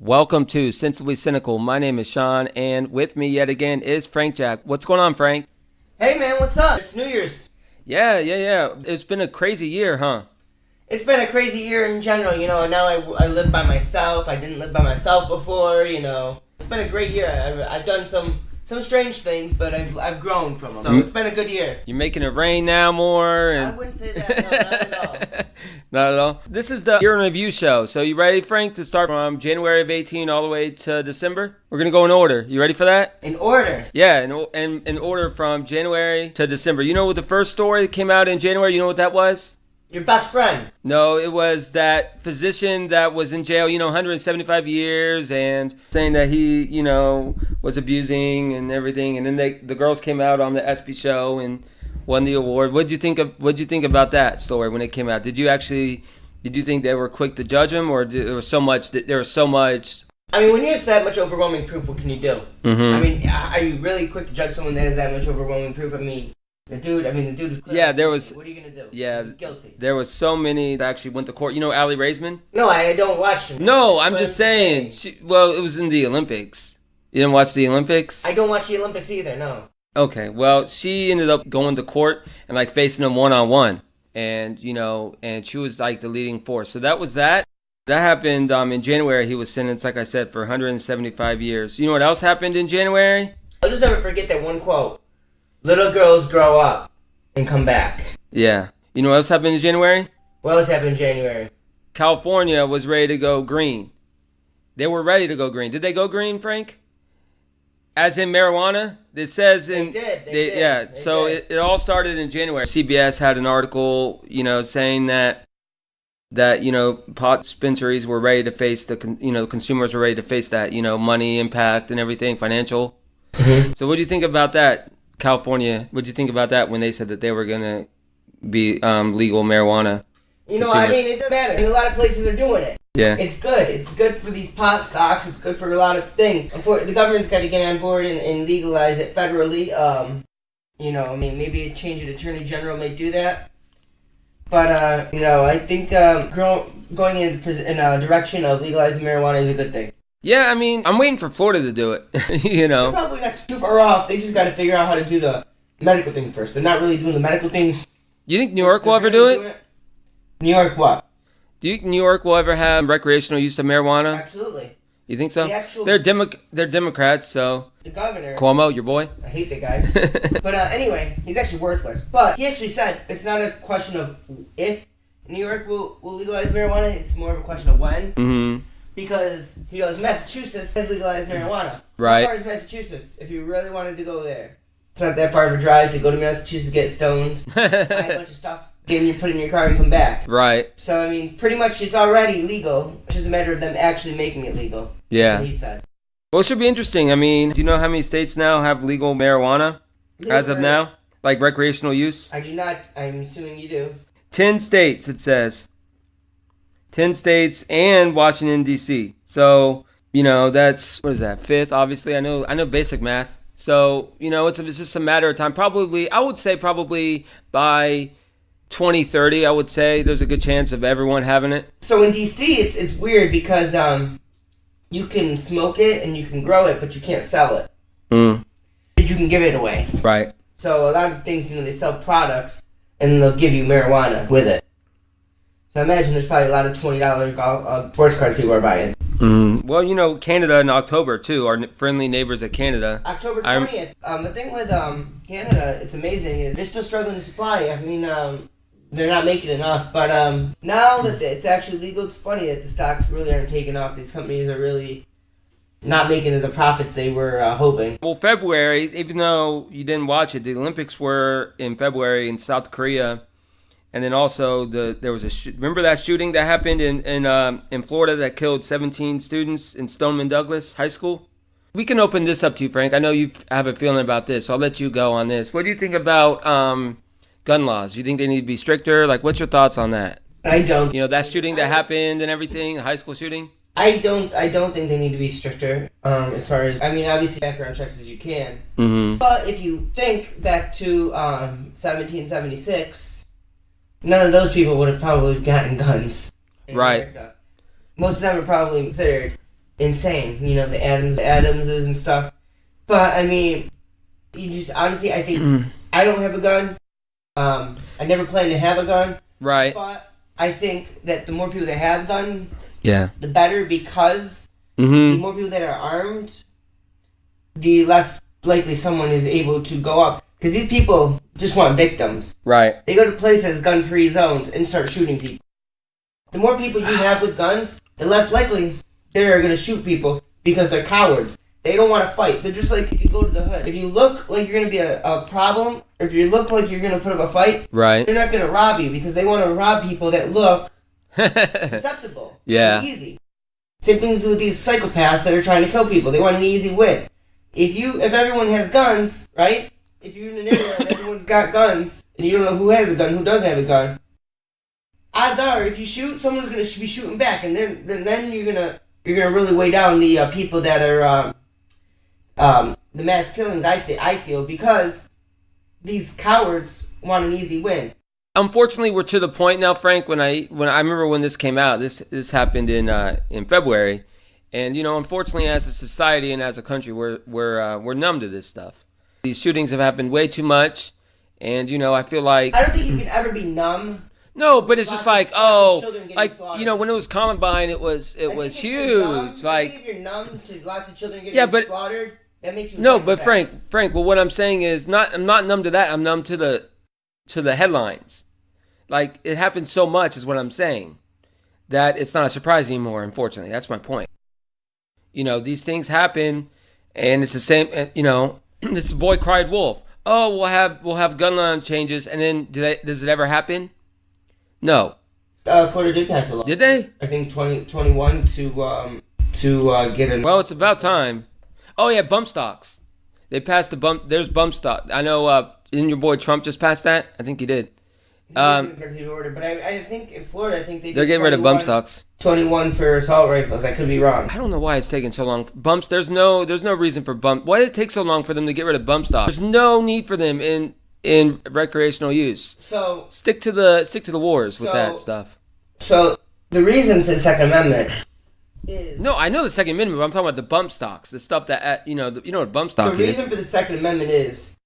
Welcome to Sensibly Cynical. My name is Sean, and with me yet again is Frank Jack. What's going on, Frank? Hey man, what's up? It's New Year's. Yeah. It's been a crazy year, huh? It's been a crazy year in general, now I live by myself. I didn't live by myself before, It's been a great year. I've done some strange things, but I've grown from them. So it's been a good year. You're making it rain now more? I wouldn't say that, no, not at all. Not at all? This is the year in review show. So you ready, Frank, to start from January of 18 all the way to December? We're going to go in order. You ready for that? In order? Yeah, in order from January to December. You know what the first story that came out in January, you know what that was? Your best friend. No, it was that physician that was in jail, 175 years, and saying that he, was abusing and everything. And then the girls came out on the ESPY show and won the award. What'd you think about that story when it came out? Did you think they were quick to judge him, or there was so much? I mean, when you have that much overwhelming proof, what can you do? Mm-hmm. I mean, are you really quick to judge someone that has that much overwhelming proof? The dude is clear. Yeah, there was. What are you gonna do? Yeah, he's guilty. There was so many that actually went to court. You know, Allie Raisman? No, I don't watch him. No, I'm just saying. It was in the Olympics. You didn't watch the Olympics? I don't watch the Olympics either. No. Okay, well, she ended up going to court and facing him one-on-one, and and she was the leading force. So that was that. That happened in January. He was sentenced, like I said, for 175 years. You know what else happened in January? I'll just never forget that one quote. Little girls grow up and come back. Yeah. You know what else happened in January? What else happened in January? California was ready to go green. They were ready to go green. Did they go green, Frank? As in marijuana? It says in... They did. Yeah. So it all started in January. CBS had an article, saying that pot dispensaries were ready to face consumers were ready to face that, money impact and everything, financial. Mm-hmm. So what do you think about that? California, what do you think about that when they said that they were going to be legal marijuana? It doesn't matter. A lot of places are doing it. Yeah. It's good. It's good for these pot stocks. It's good for a lot of things. The government's got to get on board and legalize it federally. Maybe a change of attorney general may do that. But, I think going in a direction of legalizing marijuana is a good thing. Yeah, I'm waiting for Florida to do it, They're probably not too far off. They just got to figure out how to do the medical thing first. They're not really doing the medical thing. You think New York will ever do it? New York what? Do you think New York will ever have recreational use of marijuana? Absolutely. You think so? They're Democrats, so... The governor... Cuomo, your boy? I hate the guy. But anyway, he's actually worthless. But he actually said it's not a question of if New York will legalize marijuana. It's more of a question of when. Mm-hmm. Because he goes, Massachusetts has legalized marijuana. Right. How far is Massachusetts if you really wanted to go there? It's not that far of a drive to go to Massachusetts, get stoned, buy a bunch of stuff, then you put it in your car and come back. Right. So, pretty much it's already legal. It's just a matter of them actually making it legal. Yeah. That's what he said. Well, it should be interesting. Do you know how many states now have legal marijuana as of now? Like recreational use? I do not. I'm assuming you do. 10 states, it says. 10 states and Washington, D.C. So, that's, what is that, fifth, obviously. I know basic math. So, it's just a matter of time. I would say probably by 2030, I would say there's a good chance of everyone having it. So in D.C., it's weird because you can smoke it and you can grow it, but you can't sell it. Mm. But you can give it away. Right. So a lot of things, they sell products and they'll give you marijuana with it. So I imagine there's probably a lot of $20 sports cards people are buying. Mm. Well, Canada in October, too. Our friendly neighbors at Canada. October 20th. The thing with Canada, it's amazing, is they're still struggling to supply. They're not making enough. But now that it's actually legal, it's funny that the stocks really aren't taking off. These companies are really not making the profits they were hoping. Well, February, even though you didn't watch it, the Olympics were in February in South Korea. And then also there was remember that shooting that happened in Florida that killed 17 students in Stoneman Douglas High School? We can open this up to you, Frank. I know you have a feeling about this, so I'll let you go on this. What do you think about gun laws? Do you think they need to be stricter? What's your thoughts on that? I don't. That shooting that happened and everything, the high school shooting? I don't think they need to be stricter. As far as obviously background checks as you can. Mm-hmm. But if you think back to 1776. None of those people would have probably gotten guns in right. America. Most of them are probably considered insane. You know, the Adamses and stuff. But I mean, you just honestly, I think I don't have a gun. I never plan to have a gun. Right. But I think that the more people that have guns, yeah, the better, because the more people that are armed, the less likely someone is able to go up. Because these people just want victims. Right. They go to places, gun-free zones, and start shooting people. The more people you have with guns, the less likely they're going to shoot people because they're cowards. They don't want to fight. They're just like, if you go to the hood, if you look like you're going to be a problem, or if you look like you're going to put up a fight, right, they're not going to rob you because they want to rob people that look susceptible. Yeah. And easy. Same things with these psychopaths that are trying to kill people. They want an easy win. If everyone has guns, right? If you're in an area and everyone's got guns, and you don't know who has a gun, who doesn't have a gun, odds are, if you shoot, someone's going to be shooting back, and then you're gonna really weigh down the people that are the mass killings. I feel, because these cowards want an easy win. Unfortunately, we're to the point now, Frank. When I remember when this came out, this happened in February, and unfortunately, as a society and as a country, we're numb to this stuff. These shootings have happened way too much, and I feel like I don't think you can ever be numb. No, but it's just like, when it was Columbine, it was huge. Like, if you're numb to lots of children getting slaughtered, that makes you no. But Frank. Well, what I'm saying is I'm not numb to that. I'm numb to the headlines. Like, it happens so much, is what I'm saying, that it's not a surprise anymore. Unfortunately, that's my point. These things happen, and it's the same. This boy cried wolf. Oh, we'll have gun law changes, and then does it ever happen? No. Florida did pass a law. Did they? I think 2021 to get a. Well, it's about time. Oh yeah, bump stocks. They passed the bump. There's bump stock. I know. Didn't your boy Trump just pass that? I think he did. Order, but I think in Florida, they're getting rid of bump stocks. 21 for assault rifles. I could be wrong. I don't know why it's taking so long. Bumps. There's no reason for bump. Why did it take so long for them to get rid of bump stocks? There's no need for them in recreational use. So stick to the wars with that stuff. So the reason for the Second Amendment is no, I know the Second Amendment, but I'm talking about the bump stocks, the stuff that you know what bump stock is. The reason for the Second Amendment is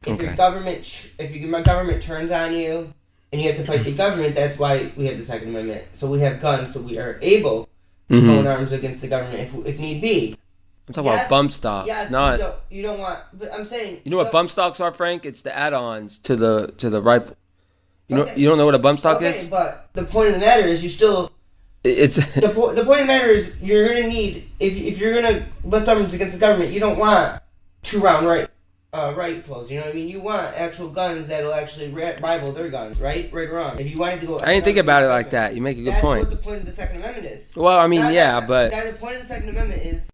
if your government turns on you and you have to fight the government. That's why we have the Second Amendment. So we have guns, so we are able to go in arms against the government if need be. I'm talking about bump stocks, not. You don't want. But I'm saying. You know what bump stocks are, Frank? It's the add-ons to the rifle. You don't know what a bump stock is? But the point of the matter is, you still. It's the point of the matter is, you're gonna need if you're gonna lift arms against the government, you don't want 2-round rifles. You know what I mean? You want actual guns that'll actually rival their guns, right? Right or wrong. If you wanted to go, I didn't think about it like that. You make a good point. That's what the point of the Second Amendment is. Well, I mean, but the point of the Second Amendment is,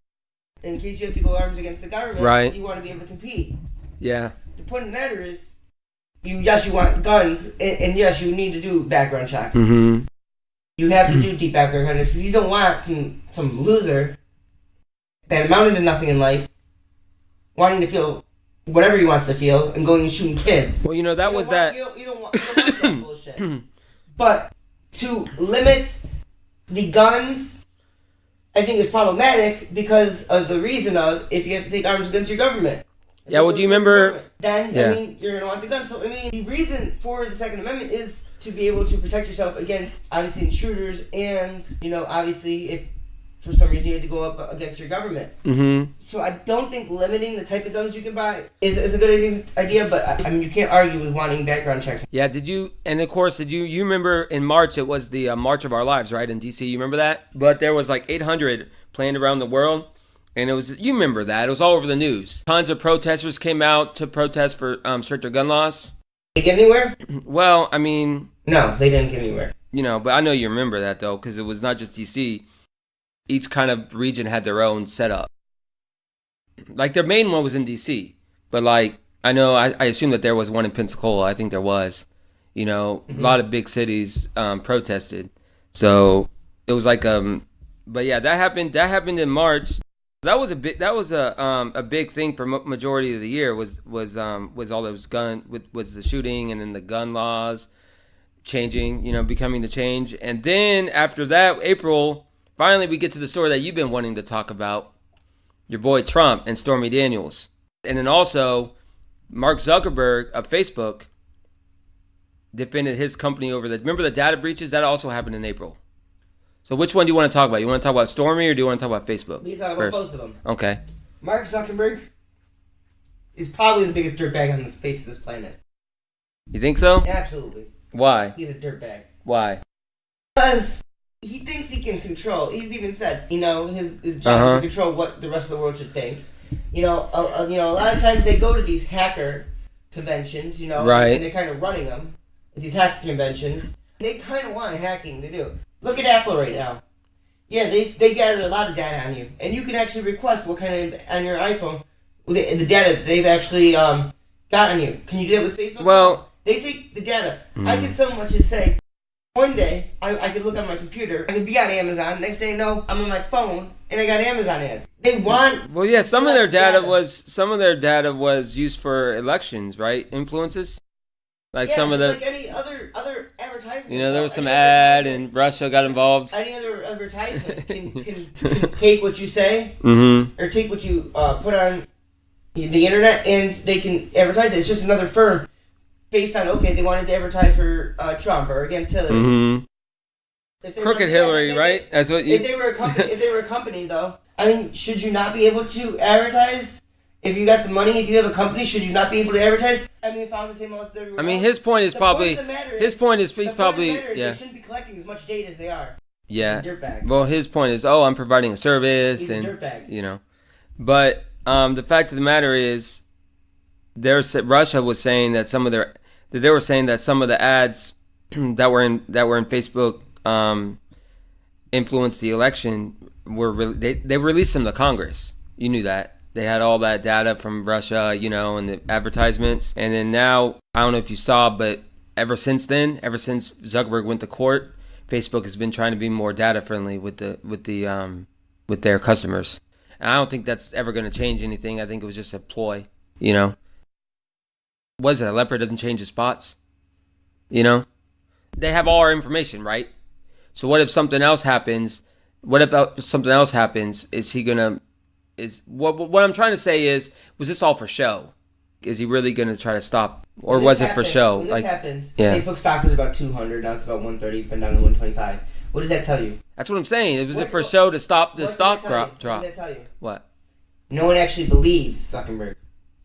in case you have to go arms against the government, right? You want to be able to compete. Yeah. The point of the matter is, you want guns, and yes, you need to do background checks. Mm-hmm. You have to do deep background checks. You don't want some loser that amounted to nothing in life wanting to feel whatever he wants to feel and going and shooting kids. Well, that was that. You don't want that bullshit. But to limit the guns, I think is problematic because of the reason of if you have to take arms against your government. Yeah, well, do you remember? Then, I mean, you're going to want the gun. So, I mean, the reason for the Second Amendment is to be able to protect yourself against, obviously, intruders and, obviously, if for some reason you had to go up against your government. Mm-hmm. So I don't think limiting the type of guns you can buy is a good idea, but, I mean, you can't argue with wanting background checks. Yeah, and of course, you remember in March, it was the March of Our Lives, right, in D.C., you remember that? But there was like 800 planned around the world. And you remember that. It was all over the news. Tons of protesters came out to protest for stricter gun laws. Did they get anywhere? Well, I mean... No, they didn't get anywhere. But I know you remember that, though, because it was not just D.C. Each kind of region had their own setup. Like, their main one was in D.C. But, like, I know, I assume that there was one in Pensacola. I think there was. A lot of big cities protested. So, it was like... But, yeah, that happened in March. That was a big thing for majority of the year was all those was the shooting and then the gun laws changing, becoming the change. And then after that, April finally we get to the story that you've been wanting to talk about. Your boy Trump and Stormy Daniels. And then also, Mark Zuckerberg of Facebook defended his company over remember the data breaches? That also happened in April. So which one do you want to talk about? You want to talk about Stormy or do you want to talk about Facebook? We can talk about both of them. Okay. Mark Zuckerberg is probably the biggest dirtbag on the face of this planet. You think so? Absolutely. Why? He's a dirtbag. Why? Because he thinks he can control. He's even said, his job is to control what the rest of the world should think. A lot of times they go to these hacker conventions, right. And they're kind of running them. These hacker conventions. They kind of want hacking to do. Look at Apple right now. Yeah, they gather a lot of data on you. And you can actually request what kind of, on your iPhone, the data that they've actually got on you. Can you do that with Facebook? Well, they take the data. I could so much as say, one day, I could look on my computer, I could be on Amazon, next thing I know, I'm on my phone, and I got Amazon ads. They want... Well, yeah, some of their data was used for elections, right? Influences? Like some of the... like any other advertisement. There was some ad and Russia got involved. Any other advertisement can take what you say, or take what you put on the internet, and they can advertise it. It's just another firm based on, they wanted to advertise for Trump or against Hillary. Crooked Hillary, right? That's what you... If they were a company, though, should you not be able to advertise? If you got the money, if you have a company, should you not be able to advertise? Follow the same laws as everyone else. His point is probably... They shouldn't be collecting as much data as they are. Yeah. He's a dirtbag. Well, his point is, I'm providing a service. He's a dirtbag. But the fact of the matter is, Russia was saying that some of the ads that were in Facebook influenced the election they released them to Congress. You knew that. They had all that data from Russia, and the advertisements. And then now, I don't know if you saw, but ever since Zuckerberg went to court, Facebook has been trying to be more data friendly with their customers. And I don't think that's ever going to change anything. I think it was just a ploy, What is it? A leopard doesn't change his spots? They have all our information, right? So what if something else happens? Is he gonna? What I'm trying to say is, was this all for show? Is he really gonna try to stop, or was it for show? When this happens, Facebook stock was about 200, now it's about 130, been down to 125. What does that tell you? That's what I'm saying. Was it for show to stop the stock drop? What does that tell you? What? No one actually believes Zuckerberg.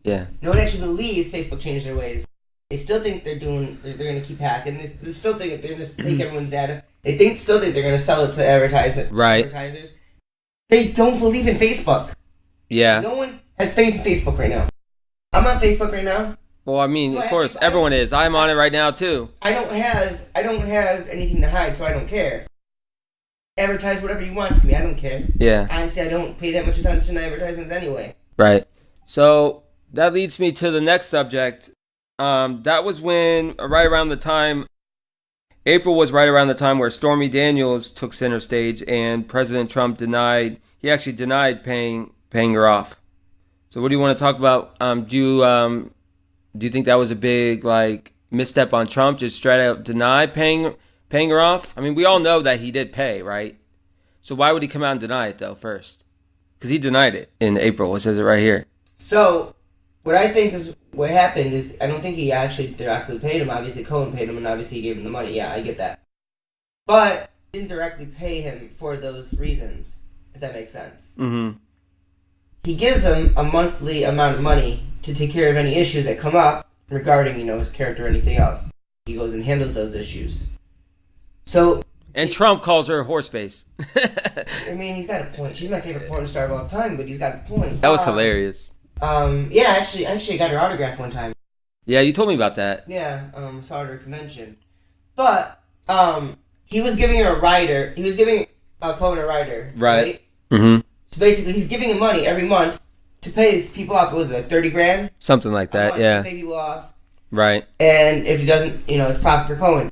Yeah. No one actually believes Facebook changed their ways. They still think they're going to keep hacking. They still think they're going to take everyone's data. They still think they're going to sell it to advertisers. They don't believe in Facebook. Yeah. No one has faith in Facebook right now. I'm on Facebook right now. Well, of course, everyone is. I'm on it right now too. I don't have anything to hide, so I don't care. Advertise whatever you want to me. I don't care. Yeah. Honestly, I don't pay that much attention to advertisements anyway. Right. So that leads me to the next subject. That was when, right around the time, April was right around the time where Stormy Daniels took center stage, and President Trump denied paying her off. So what do you want to talk about? Do you think that was a big misstep on Trump, just straight out deny paying her off? We all know that he did pay, right? So why would he come out and deny it though first? Because he denied it in April. It says it right here. So what I think is what happened is, I don't think he actually directly paid him. Obviously, Cohen paid him, and obviously he gave him the money. Yeah, I get that. But didn't directly pay him for those reasons, if that makes sense. Mm-hmm. He gives him a monthly amount of money to take care of any issues that come up regarding, his character or anything else. He goes and handles those issues. And Trump calls her horse face. He's got a point. She's my favorite porn star of all time, but he's got a point. That was hilarious. Yeah, actually, I got her autograph one time. Yeah, you told me about that. Yeah, saw her at a convention. But, he was giving her a rider. He was giving Cohen a rider. Right? Mm-hmm. So basically, he's giving him money every month to pay his people off. What was it, $30,000? Something like that, yeah. To pay people off. Right. And if he doesn't, it's profit for Cohen.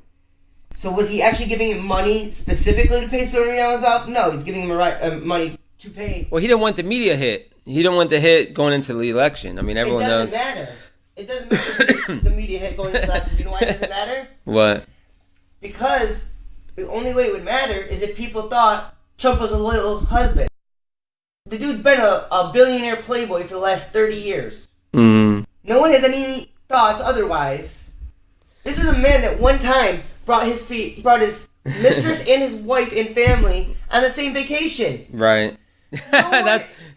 So was he actually giving him money specifically to pay Stormy Daniels off? No, he's giving him money to pay. Well, he didn't want the media hit. He didn't want the hit going into the election. Everyone knows. It doesn't matter the media hit going into the election. Do you know why it doesn't matter? What? Because the only way it would matter is if people thought Trump was a loyal husband. The dude's been a billionaire playboy for the last 30 years. Mm-hmm. No one has any thoughts otherwise. This is a man that one time brought his mistress and his wife and family on the same vacation. Right.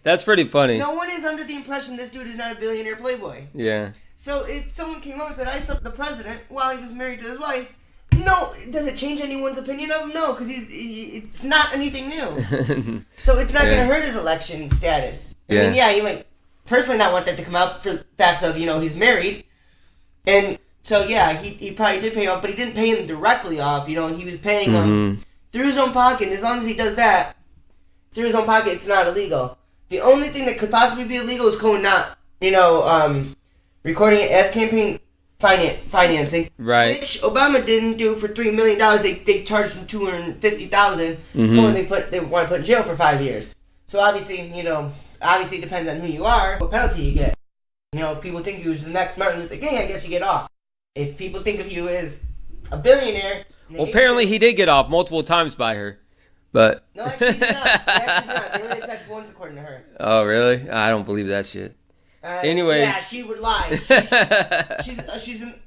That's pretty funny. No one is under the impression this dude is not a billionaire playboy. Yeah. So if someone came out and said, I slept with the president while he was married to his wife, no, does it change anyone's opinion of him? No, because it's not anything new. So it's not going to hurt his election status. I mean, he might personally not want that to come out for facts of, he's married. And so, he probably did pay him off, but he didn't pay him directly off. He was paying him through his own pocket. And as long as he does that, through his own pocket, it's not illegal. The only thing that could possibly be illegal is Cohen not, recording it as campaign financing, right? Which Obama didn't do for $3 million. They charged him $250,000. Cohen they want to put in jail for 5 years. So obviously, it depends on who you are, what penalty you get. If people think you was the next Martin Luther King, I guess you get off. If people think of you as a billionaire, well, apparently he did get off multiple times by her, but no, actually he did not. They only attached once, according to her. Oh, really? I don't believe that shit. Anyways. Yeah, she would lie. She's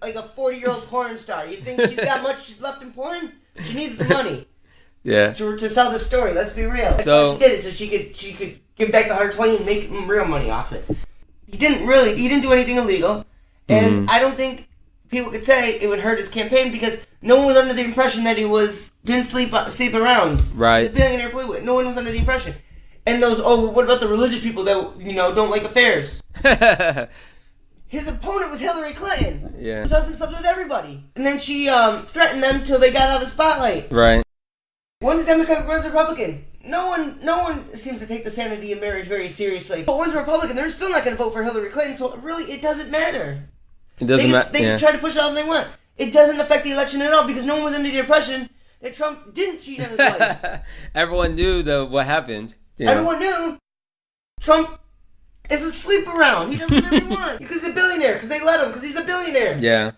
like a 40-year-old porn star. You think she's got much left in porn? She needs the money. Yeah. To sell the story. Let's be real. So she did it so she could give back the 120 and make real money off it. He didn't do anything illegal, and I don't think people could say it would hurt his campaign because no one was under the impression that he didn't sleep around. Right. He's a billionaire playboy. No one was under the impression. And what about the religious people that, don't like affairs? His opponent was Hillary Clinton. Yeah. His husband slept with everybody. And then she threatened them till they got out of the spotlight. Right. One's a Democrat, one's a Republican. No one seems to take the sanity of marriage very seriously. But one's a Republican, they're still not going to vote for Hillary Clinton, so really, it doesn't matter. It doesn't matter. They can try to push it all they want. It doesn't affect the election at all because no one was under the impression that Trump didn't cheat on his wife. Everyone knew what happened. Everyone knew Trump is asleep around. He does whatever he wants. Because he's a billionaire. Because they let him. Because he's a billionaire. Yeah.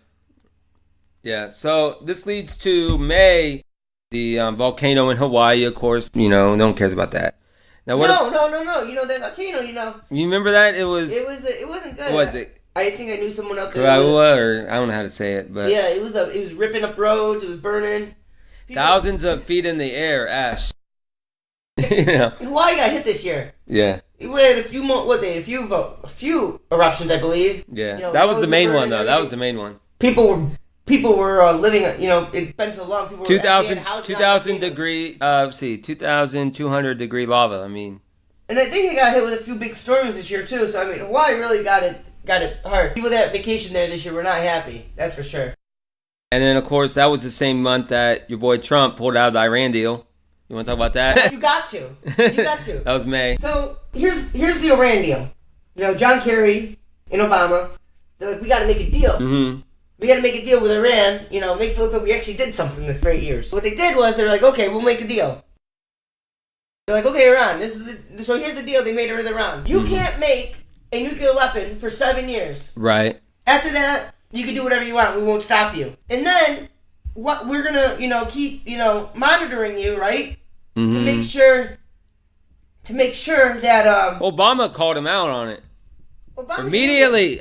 Yeah. So this leads to May, the volcano in Hawaii, of course. No one cares about that. Now what? No. That volcano. You remember that? It wasn't good. What was it? I think I knew someone out there. Or I don't know how to say it, but yeah, it was ripping up roads. It was burning. Thousands of feet in the air, ash. Hawaii got hit this year. Yeah. We had a few more. A few eruptions, I believe. Yeah. That was the main one, though. That was the main one. People were living. It'd been so long. People were 2,200 degree lava. I mean. And I think it got hit with a few big storms this year too. So Hawaii really got it hard. People that vacation there this year were not happy. That's for sure. And then of course that was the same month that your boy Trump pulled out of the Iran deal. You want to talk about that? You got to. That was May. So here's the Iran deal. John Kerry and Obama, they're like, we got to make a deal. Mm-hmm. We got to make a deal with Iran. Makes it look like we actually did something this for 8 years. So what they did was they're like, okay, we'll make a deal. They're like, okay, Iran. So here's the deal they made with Iran. You can't make a nuclear weapon for 7 years. Right. After that, you can do whatever you want. We won't stop you. And then what we're gonna, keep, monitoring you, right? Mm-hmm. To make sure that Obama called him out on it. Obama Immediately,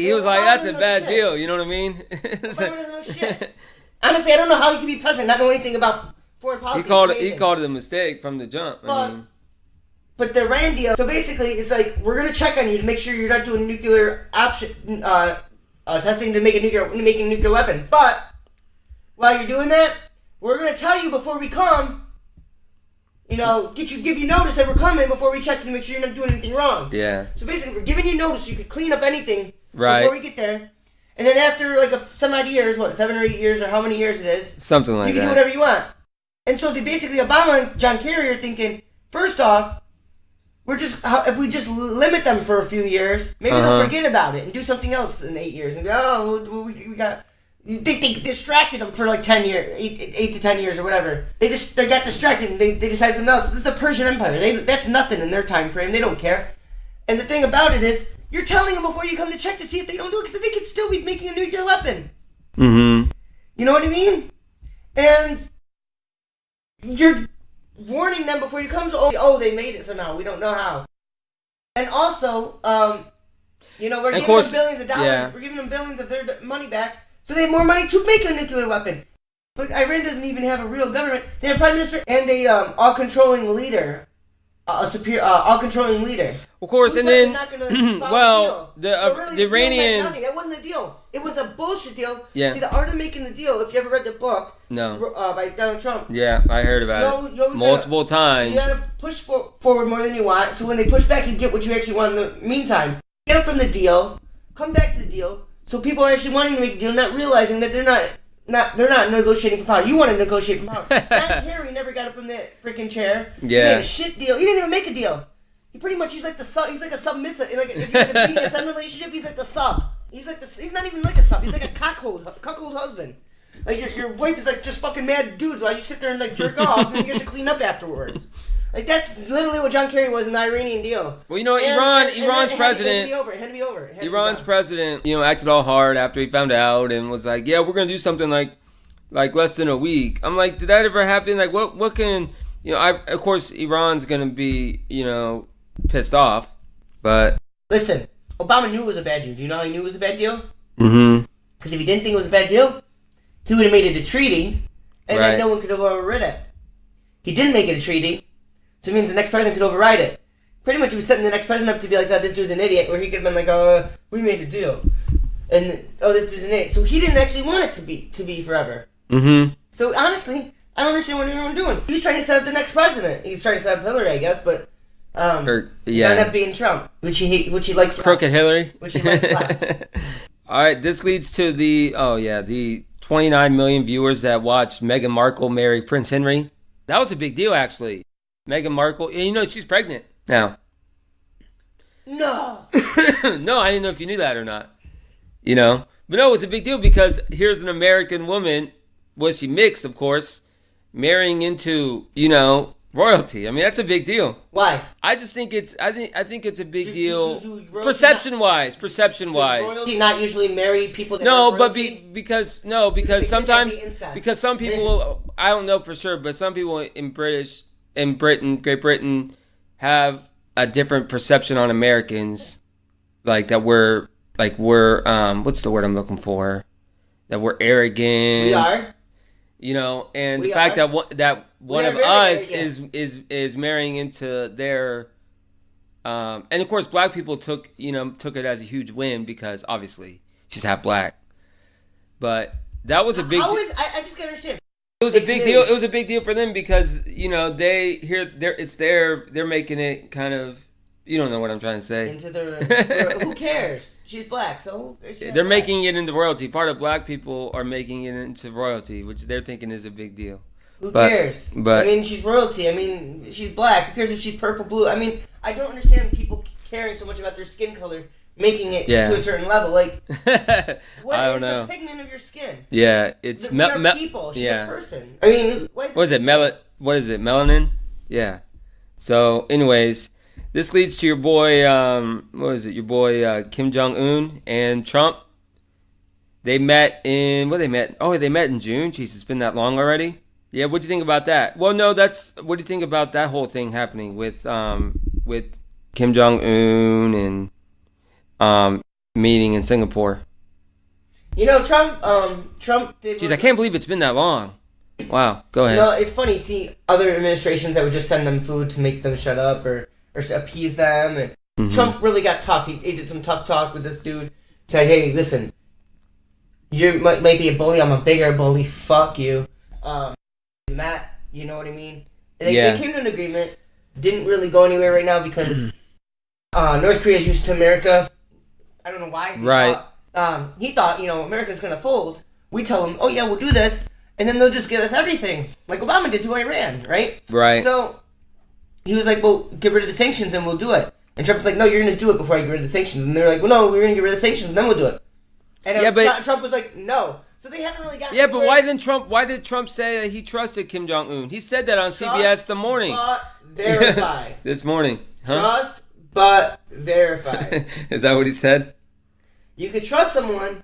he was like, "That's a bad shit. deal." You know what I mean? Obama doesn't know shit. Honestly, I don't know how he could be president, not know anything about foreign policy. He called it a mistake from the jump. But the Iran deal. So basically, it's like we're gonna check on you to make sure you're not doing nuclear testing to make a nuclear weapon. But while you're doing that, we're gonna tell you before we come. Give you notice that we're coming before we check to make sure you're not doing anything wrong. Yeah. So basically, we're giving you notice so you could clean up anything right before we get there. And then after some odd years, 7 or 8 years or how many years it is, something like that, you can do whatever you want. And so Obama and John Kerry are thinking, first off, if we just limit them for a few years, maybe they'll forget about it and do something else in 8 years and go, we got. They distracted them for 10 years, 8 to 10 years or whatever. They got distracted and they decided something else. This is the Persian Empire. That's nothing in their time frame. They don't care. And the thing about it is, you're telling them before you come to check to see if they don't do it because they could still be making a nuclear weapon. Mm-hmm. You know what I mean? And warning them before he comes. Oh, they made it somehow. We don't know how. And also, we're giving them billions of dollars. Yeah. We're giving them billions of their money back, so they have more money to make a nuclear weapon. But Iran doesn't even have a real government. They have a prime minister and a all-controlling leader, all-controlling leader. Of course, Who's and then the Iranian. That wasn't a deal. It was a bullshit deal. Yeah. See, the art of making the deal. If you ever read the book, by Donald Trump. Yeah, I heard about it multiple times. You gotta push forward more than you want. So when they push back, you get what you actually want in the meantime. Get up from the deal, come back to the deal. So people are actually wanting to make a deal, not realizing that they're not negotiating for power. You want to negotiate for power. John Kerry never got up from the freaking chair. Yeah. He made a shit deal. He didn't even make a deal. He pretty much he's like a submissive. Like if you're in a BDSM relationship, he's like the sub. He's not even like a sub. He's like a cuckold husband. Like your wife is like just fucking mad dudes while you sit there and like jerk off and you have to clean up afterwards. Like that's literally what John Kerry was in the Iranian deal. Well, Iran's president. It had to be over. Iran's president, acted all hard after he found out and was like, "Yeah, we're gonna do something like less than a week." I'm like, did that ever happen? Like, what can of course Iran's gonna be pissed off, but listen, Obama knew it was a bad deal. Do you know how he knew it was a bad deal? Mm-hmm. Because if he didn't think it was a bad deal, he would have made it a treaty, and then no one could have overrid it. He didn't make it a treaty, so it means the next president could override it. Pretty much, he was setting the next president up to be like, "Oh, this dude's an idiot," where he could have been like, "Oh, we made a deal," and "Oh, this dude's an idiot." So he didn't actually want it to be forever. Mm-hmm. So honestly, I don't understand what everyone's doing. He was trying to set up the next president. He was trying to set up Hillary, I guess, but. Ended up being Trump, which he likes. Crooked Hillary, which he likes less. All right, this leads to the 29 million viewers that watched Meghan Markle marry Prince Henry. That was a big deal, actually. Meghan Markle, she's pregnant now. No. No, I didn't know if you knew that or not. But no, it's a big deal because here's an American woman. Was she mixed, of course, marrying into royalty. I mean, that's a big deal. Why? I just think it's. I think it's a big deal. Perception wise. Does royalty not usually marry people that no, have but royalty? because sometimes because some people I don't know for sure, but some people in Great Britain have a different perception on Americans, like that we're what's the word I'm looking for? That we're arrogant. We are. And the fact that one of us is marrying into their, and of course black people took it as a huge win because obviously she's half black, but that was a big. I just can't understand. It was a big deal. It was a big deal for them because they're making it kind of. You don't know what I'm trying to say. Who cares? She's black, so they're making it into royalty. Part of black people are making it into royalty, which they're thinking is a big deal. Who cares? But I mean, she's royalty. I mean, she's black. Who cares if she's purple, blue? I mean, I don't understand people caring so much about their skin color, making it to a certain level. Like, I don't know. The pigment of your skin. Yeah, it's people. She's a person. I mean, what is it? Melanin? Yeah. So, anyways. This leads to your boy, Your boy Kim Jong-un and Trump. They met in June. Jeez, it's been that long already. Yeah, what do you think about that? Well, no, what do you think about that whole thing happening with Kim Jong-un and meeting in Singapore? Trump did. Jeez, I can't believe it's been that long. Wow, go ahead. It's funny. See other administrations that would just send them food to make them shut up or appease them. And Trump really got tough. He did some tough talk with this dude. Said, "Hey, listen, you might be a bully. I'm a bigger bully. Fuck you." Matt, you know what I mean? They came to an agreement. Didn't really go anywhere right now because North Korea is used to America. I don't know why. He thought, America's going to fold. We tell them, "Oh, yeah, we'll do this." And then they'll just give us everything. Like Obama did to Iran, right? Right. So he was like, "Well, get rid of the sanctions and we'll do it." And Trump's like, "No, you're going to do it before I get rid of the sanctions." And they're like, "Well, no, we're going to get rid of the sanctions and then we'll do it." And Trump was like, "No." So they haven't really gotten anywhere. But why did Trump say that he trusted Kim Jong-un? He said that on CBS the morning. But verify. This morning. Huh? Trust but verify. Is that what he said? You could trust someone,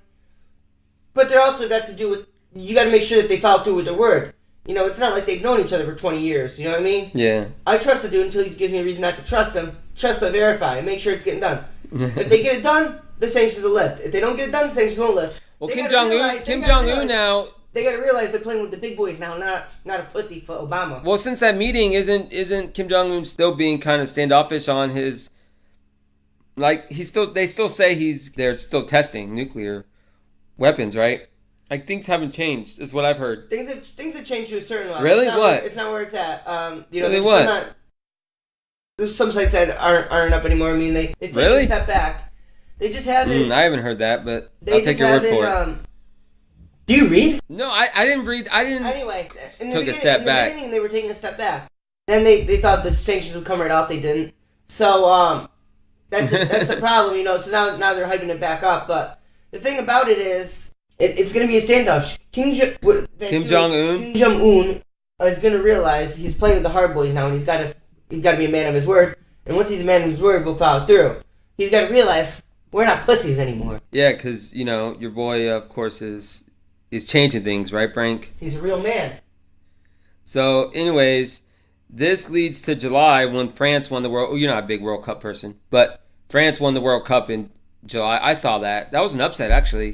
but they also got to do with, you got to make sure that they follow through with their word. You know, it's not like they've known each other for 20 years. You know what I mean? Yeah. I trust the dude until he gives me a reason not to trust him. Trust but verify and make sure it's getting done. If they get it done, the sanctions will lift. If they don't get it done, the sanctions won't lift. Well, Kim Jong-un now... They got to realize they're playing with the big boys now, not a pussy for Obama. Well, since that meeting, isn't Kim Jong-un still being kind of standoffish on his... Like, they still say they're still testing nuclear weapons, right? Like, things haven't changed, is what I've heard. Things have changed to a certain level. Really? It's not where it's at. You know, really what? Still not, there's some sites that aren't up anymore. I mean, they've taken a step back. They just haven't... I haven't heard that, but I'll take your word for it. Do you read? No, I didn't read. I didn't... Anyway, took a step back. In the beginning, they were taking a step back. Then they thought the sanctions would come right off. They didn't. So, that's the problem, you know. So now they're hyping it back up. But the thing about it is, it's going to be a standoff. Kim Jong-un is going to realize he's playing with the hard boys now, and he's got to be a man of his word. And once he's a man of his word, we'll follow through. He's got to realize we're not pussies anymore. Yeah, because, you know, your boy, of course, is changing things, right, Frank? He's a real man. So, anyways, this leads to July when France won the World... Oh, you're not a big World Cup person, but France won the World Cup in July. I saw that. That was an upset, actually.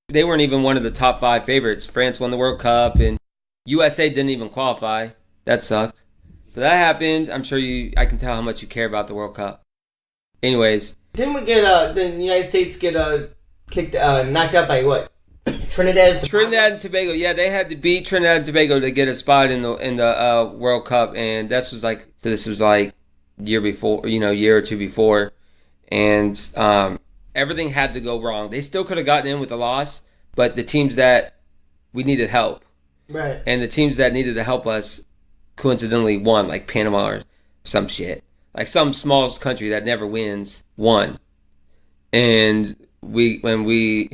They weren't even one of the top 5 favorites. France won the World Cup, and USA didn't even qualify. That sucked. So that happened. I'm sure I can tell how much you care about the World Cup. Anyways. Didn't we get, the United States get knocked out by what? Trinidad and Tobago. Yeah, they had to beat Trinidad and Tobago to get a spot in the World Cup, and this was like year or two before, and everything had to go wrong. They still could have gotten in with a loss, but the teams that we needed help, right, and the teams that needed to help us coincidentally won, like Panama or some shit, like some small country that never wins won, and when we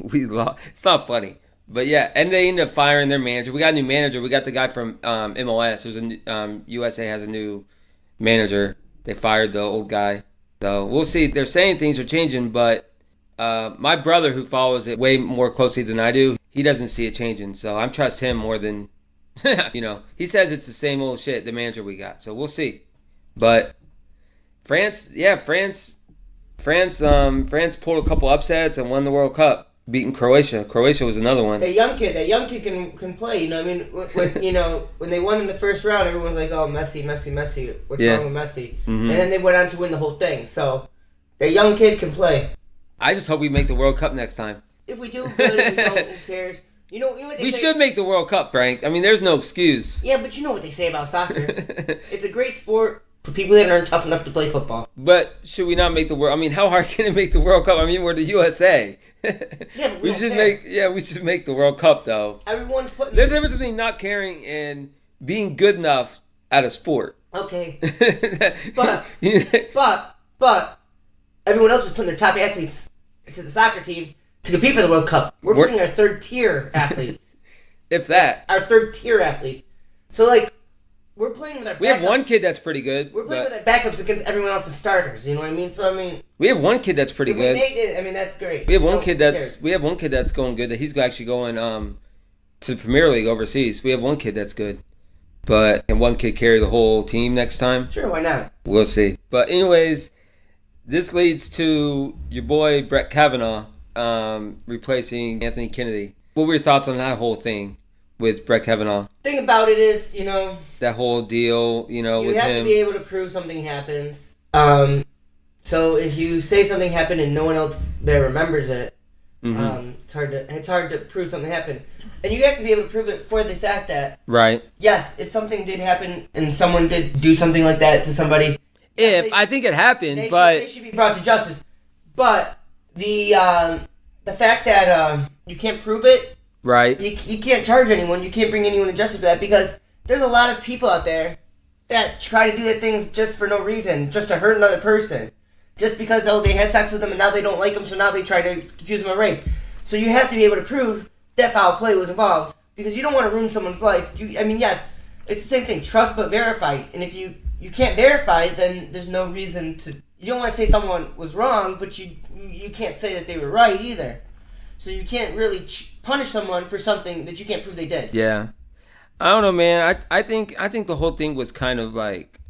lost. It's not funny, but yeah. And they ended up firing their manager. We got a new manager. We got the guy from MLS. There's USA has a new manager. They fired the old guy. So we'll see. They're saying things are changing, but my brother, who follows it way more closely than I do, he doesn't see it changing. So I trust him more than he says it's the same old shit. The manager we got. So we'll see. But France pulled a couple upsets and won the World Cup, beating Croatia. Croatia was another one. That young kid can play. You know, I mean, when they won in the first round, everyone's like, "Oh, Messi. What's wrong with Messi?" Mm-hmm. And then they went on to win the whole thing. So that young kid can play. I just hope we make the World Cup next time. If we do, good. If we don't, who cares? You know what they say? Should make the World Cup, Frank. I mean, there's no excuse. Yeah, but you know what they say about soccer. It's a great sport for people that aren't tough enough to play football. But should we not make the World? I mean, how hard can it make the World Cup? I mean, we're the USA. Yeah, but we should make the World Cup though. There's a difference between not caring and being good enough at a sport. Okay. but everyone else is putting their top athletes into the soccer team to compete for the World Cup. We're putting our third tier athletes. If that. Our third tier athletes. So like, we're playing with our backups. We have one kid that's pretty good. We're playing with our backups against everyone else's starters. You know what I mean? So I mean, we have one kid that's pretty good. That's great. We have one kid that's going good. That he's actually going to the Premier League overseas. We have one kid that's good, and one kid carry the whole team next time. Sure, why not? We'll see. But anyways, this leads to your boy Brett Kavanaugh replacing Anthony Kennedy. What were your thoughts on that whole thing with Brett Kavanaugh? Thing about it is, that whole deal, with him. You have to be able to prove something happens. So if you say something happened and no one else there remembers it, mm-hmm. It's hard to prove something happened. And you have to be able to prove it for the fact that, right? Yes, if something did happen and someone did do something like that to somebody, I think it happened, they should be brought to justice. But the fact that you can't prove it, right? You can't charge anyone. You can't bring anyone to justice for that, because there's a lot of people out there that try to do that things just for no reason, just to hurt another person, just because they had sex with them and now they don't like them, so now they try to accuse them of rape. So you have to be able to prove that foul play was involved, because you don't want to ruin someone's life. Yes, it's the same thing, trust but verify. And if you can't verify, then there's no reason to. You don't want to say someone was wrong, but you can't say that they were right either. So you can't really punish someone for something that you can't prove they did. Yeah. I don't know, man. I think the whole thing was kind of like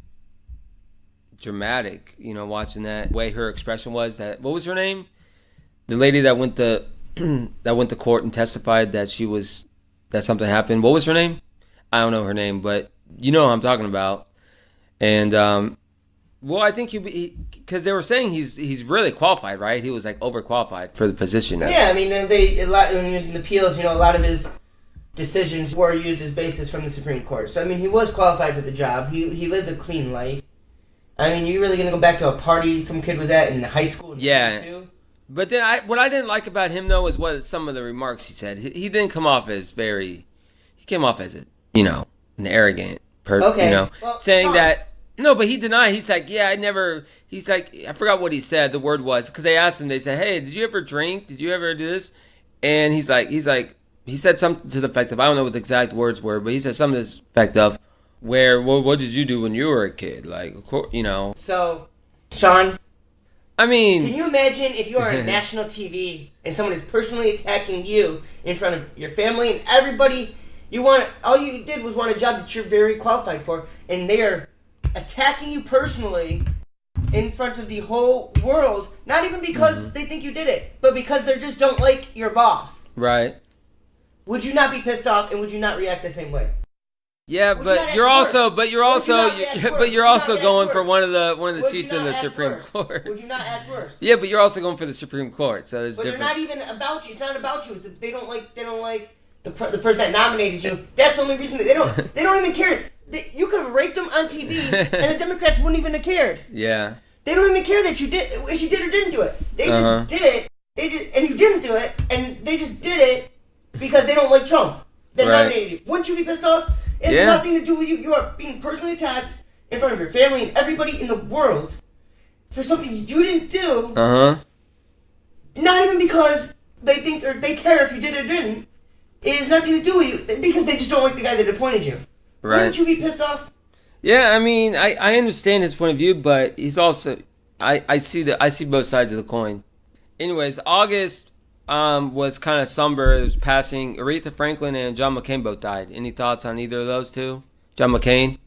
dramatic. Watching that way her expression was. That what was her name? The lady that went to that went to court and testified that that something happened. What was her name? I don't know her name, but you know what I'm talking about. And well, I think because they were saying he's really qualified, right? He was like overqualified for the position. Yeah, I mean, when he was in the appeals, a lot of his decisions were used as basis from the Supreme Court. So I mean, he was qualified for the job. He lived a clean life. I mean, you really gonna go back to a party some kid was at in high school? Yeah. But then what I didn't like about him though is what some of the remarks he said. He didn't come off as very. He came off as an arrogant person. Okay. Well, saying Sean. that. No, but he denied. He's like, yeah, I never. He's like, I forgot what he said. The word was because they asked him. They said, hey, did you ever drink? Did you ever do this? And he said something to the effect of, I don't know what the exact words were, but he said something to the effect of, what did you do when you were a kid? Like, of course, So, Sean. I mean, can you imagine if you are on national TV and someone is personally attacking you in front of your family and everybody? All you did was want a job that you're very qualified for, and they are attacking you personally in front of the whole world, not even because they think you did it, but because they just don't like your boss. Right. Would you not be pissed off, and would you not react the same way? Yeah, but you're also going for one of the seats in the Supreme Court. Would you not act worse? Yeah, but you're also going for the Supreme Court, so there's different. But they're not even about you. It's not about you. They don't like the person that nominated you. That's the only reason they don't even care. You could have raped them on TV, and the Democrats wouldn't even have cared. Yeah. They don't even care that you did if you did or didn't do it. They just did it. And you didn't do it, and they just did it because they don't like Trump. They nominated you. Wouldn't you be pissed off? It has nothing to do with you. You are being personally attacked in front of your family and everybody in the world for something you didn't do. Not even because they think or they care if you did or didn't. It has nothing to do with you because they just don't like the guy that appointed you. Right. Wouldn't you be pissed off? Yeah, I mean, I understand his point of view, but he's also I see both sides of the coin. Anyways, August was kind of somber. It was passing. Aretha Franklin and John McCain both died. Any thoughts on either of those two? John McCain?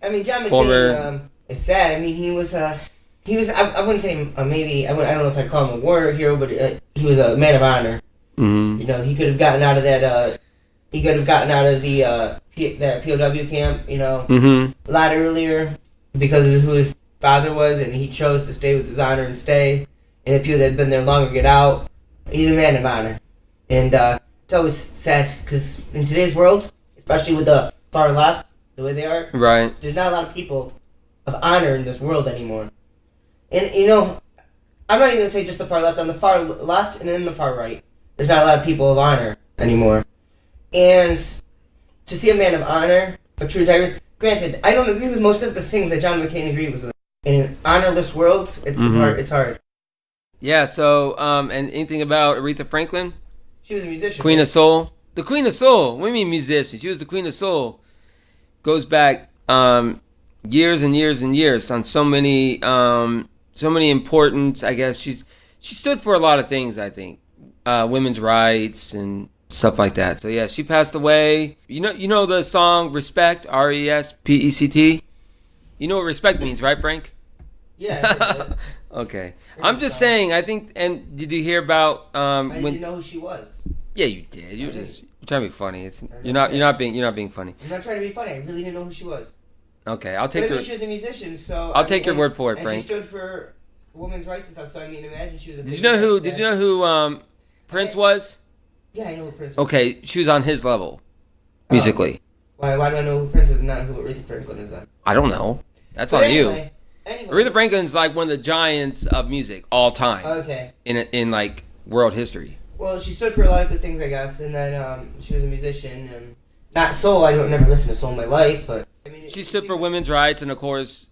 I mean, John McCain, it's sad. I mean, he was, I wouldn't say, maybe, I don't know if I'd call him a war hero, but he was a man of honor. Mm-hmm. He could have gotten out of that, that POW camp, a lot earlier because of who his father was, and he chose to stay with his honor and stay. And the people that had been there longer get out. He's a man of honor. And it's always sad because in today's world, especially with the far left, the way they are, right? There's not a lot of people of honor in this world anymore. And, I'm not even going to say just the far left. On the far left and then the far right, there's not a lot of people of honor anymore. And to see a man of honor, a true integrity, granted, I don't agree with most of the things that John McCain agreed with. In an honorless world, it's hard. Yeah, so, and anything about Aretha Franklin? She was a musician. Queen of Soul? The Queen of Soul. What do you mean musician? She was the Queen of Soul. Goes back years and years and years on so many important, I guess. She stood for a lot of things, I think. Women's rights and stuff like that. So, yeah, she passed away. You know the song Respect, R-E-S-P-E-C-T? You know what respect means, right, Frank? Yeah. Okay. I'm just saying, I think, and did you hear about I didn't know who she was. Yeah, you did. You're trying to be funny. You're not being funny. I'm not trying to be funny. I really didn't know who she was. Okay, I'll take she was a musician, so I'll take your word for it, and Frank. she stood for women's rights and stuff. So I mean, imagine she was a. Did you know who Prince was? Yeah, I know who Prince was. Okay, she was on his level musically. Why do I know who Prince is and not who Aretha Franklin is then? I don't know. That's on you. Aretha Franklin's like one of the giants of music all time. Okay. In like world history. Well, she stood for a lot of good things, I guess, and then she was a musician and not soul. I don't never listen to soul in my life, but I mean. She stood for women's rights and of course,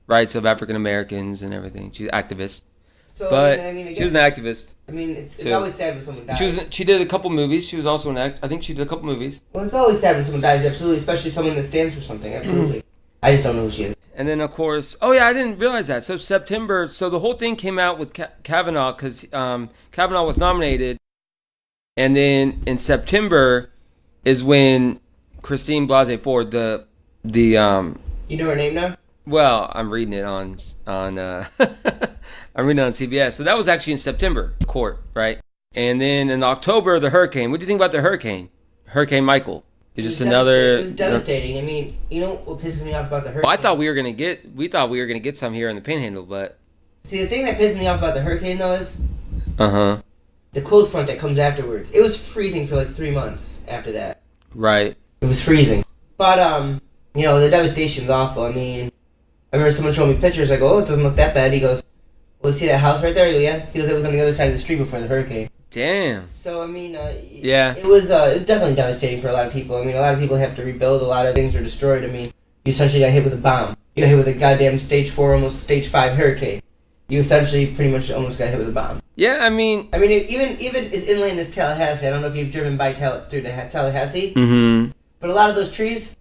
rights of African Americans and everything. She's an activist. So, but I mean, she was an activist. I mean, it's always sad when someone dies. She did a couple movies. She was also I think she did a couple movies. Well, it's always sad when someone dies, absolutely, especially someone that stands for something, absolutely. I just don't know who she is. And then, of course, I didn't realize that. So September, the whole thing came out with Kavanaugh because Kavanaugh was nominated. And then in September is when Christine Blasey Ford, the You know her name now? well, I'm reading it on I'm reading it on CBS. So that was actually in September, court, right? And then in October, the hurricane. What do you think about the hurricane? Hurricane Michael. It's just another. It was devastating. I mean, you know what pisses me off about the hurricane? Well, we thought we were gonna get some here in the Panhandle, but. See, the thing that pisses me off about the hurricane though is. The cold front that comes afterwards. It was freezing for like 3 months after that. Right. It was freezing. But you know, the devastation's awful. I mean, I remember someone showing me pictures. I go, oh, it doesn't look that bad. He goes, well, see that house right there? I go, yeah. He goes, it was on the other side of the street before the hurricane. Damn. So I mean, yeah, it was definitely devastating for a lot of people. I mean, a lot of people have to rebuild. A lot of things were destroyed. I mean, you essentially got hit with a bomb. You got hit with a goddamn stage 4, almost stage 5 hurricane. You essentially pretty much almost got hit with a bomb. Yeah, I mean, even as inland as Tallahassee. I don't know if you've driven by through Tallahassee. Mm-hmm. But a lot of those trees,